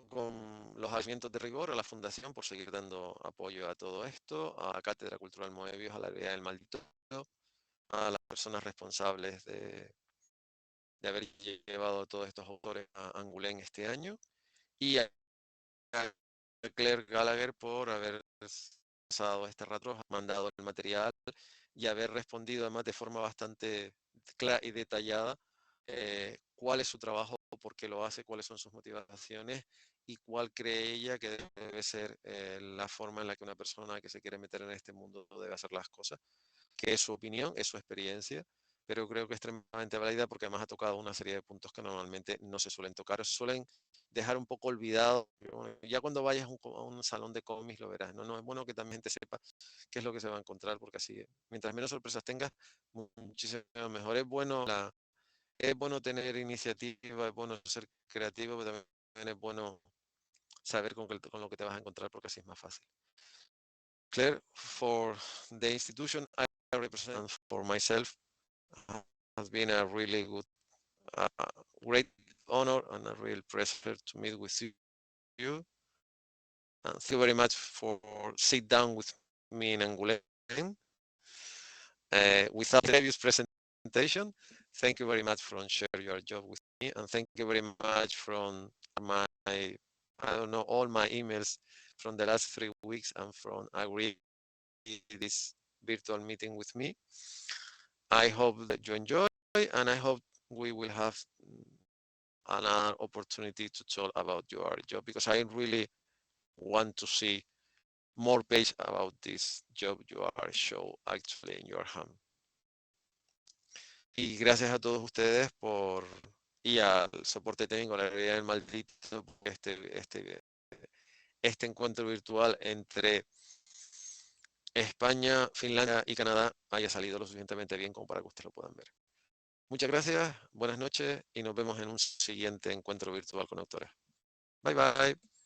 Con los agradecimientos de rigor a la Fundación por seguir dando apoyo a todo esto, a Cátedra Cultural Moebius, a la Idea del Maldito, a las personas responsables de haber llevado a todos estos autores a Angoulême este año, y a Claire Gallagher por haber pasado este rato, mandado el material y haber respondido además de forma bastante clara y detallada cuál es su trabajo, por qué lo hace, cuáles son sus motivaciones y cuál cree ella que debe ser la forma en la que una persona que se quiere meter en este mundo debe hacer las cosas, que es su opinión, es su experiencia, pero creo que es extremadamente válida porque además ha tocado una serie de puntos que normalmente no se suelen tocar o se suelen dejar un poco olvidado. Ya cuando vayas a un salón de cómics lo verás. No, es bueno que también te sepa qué es lo que se va a encontrar, porque así, mientras menos sorpresas tengas, muchísimo mejor. Es bueno tener iniciativa, es bueno ser creativo, pero también es bueno saber con lo que te vas a encontrar, porque así es más fácil. Claire, for the institution I represent, for myself, has been a really good, great honor and a real pleasure to meet with you. And thank you very much for sit down with me in Angoulême without the previous presentation. Thank you very much for sharing your job with me, and thank you very much from all my emails from the last 3 weeks and from agreeing this virtual meeting with me. I hope that you enjoy, and I hope we will have another opportunity to talk about your job, because I really want to see more page about this job you are show actually in your hand. Y gracias a todos ustedes y al soporte técnico, la realidad del maldito, este encuentro virtual entre España, Finlandia y Canadá haya salido lo suficientemente bien como para que ustedes lo puedan ver. Muchas gracias, buenas noches y nos vemos en un siguiente encuentro virtual con autores. Bye bye.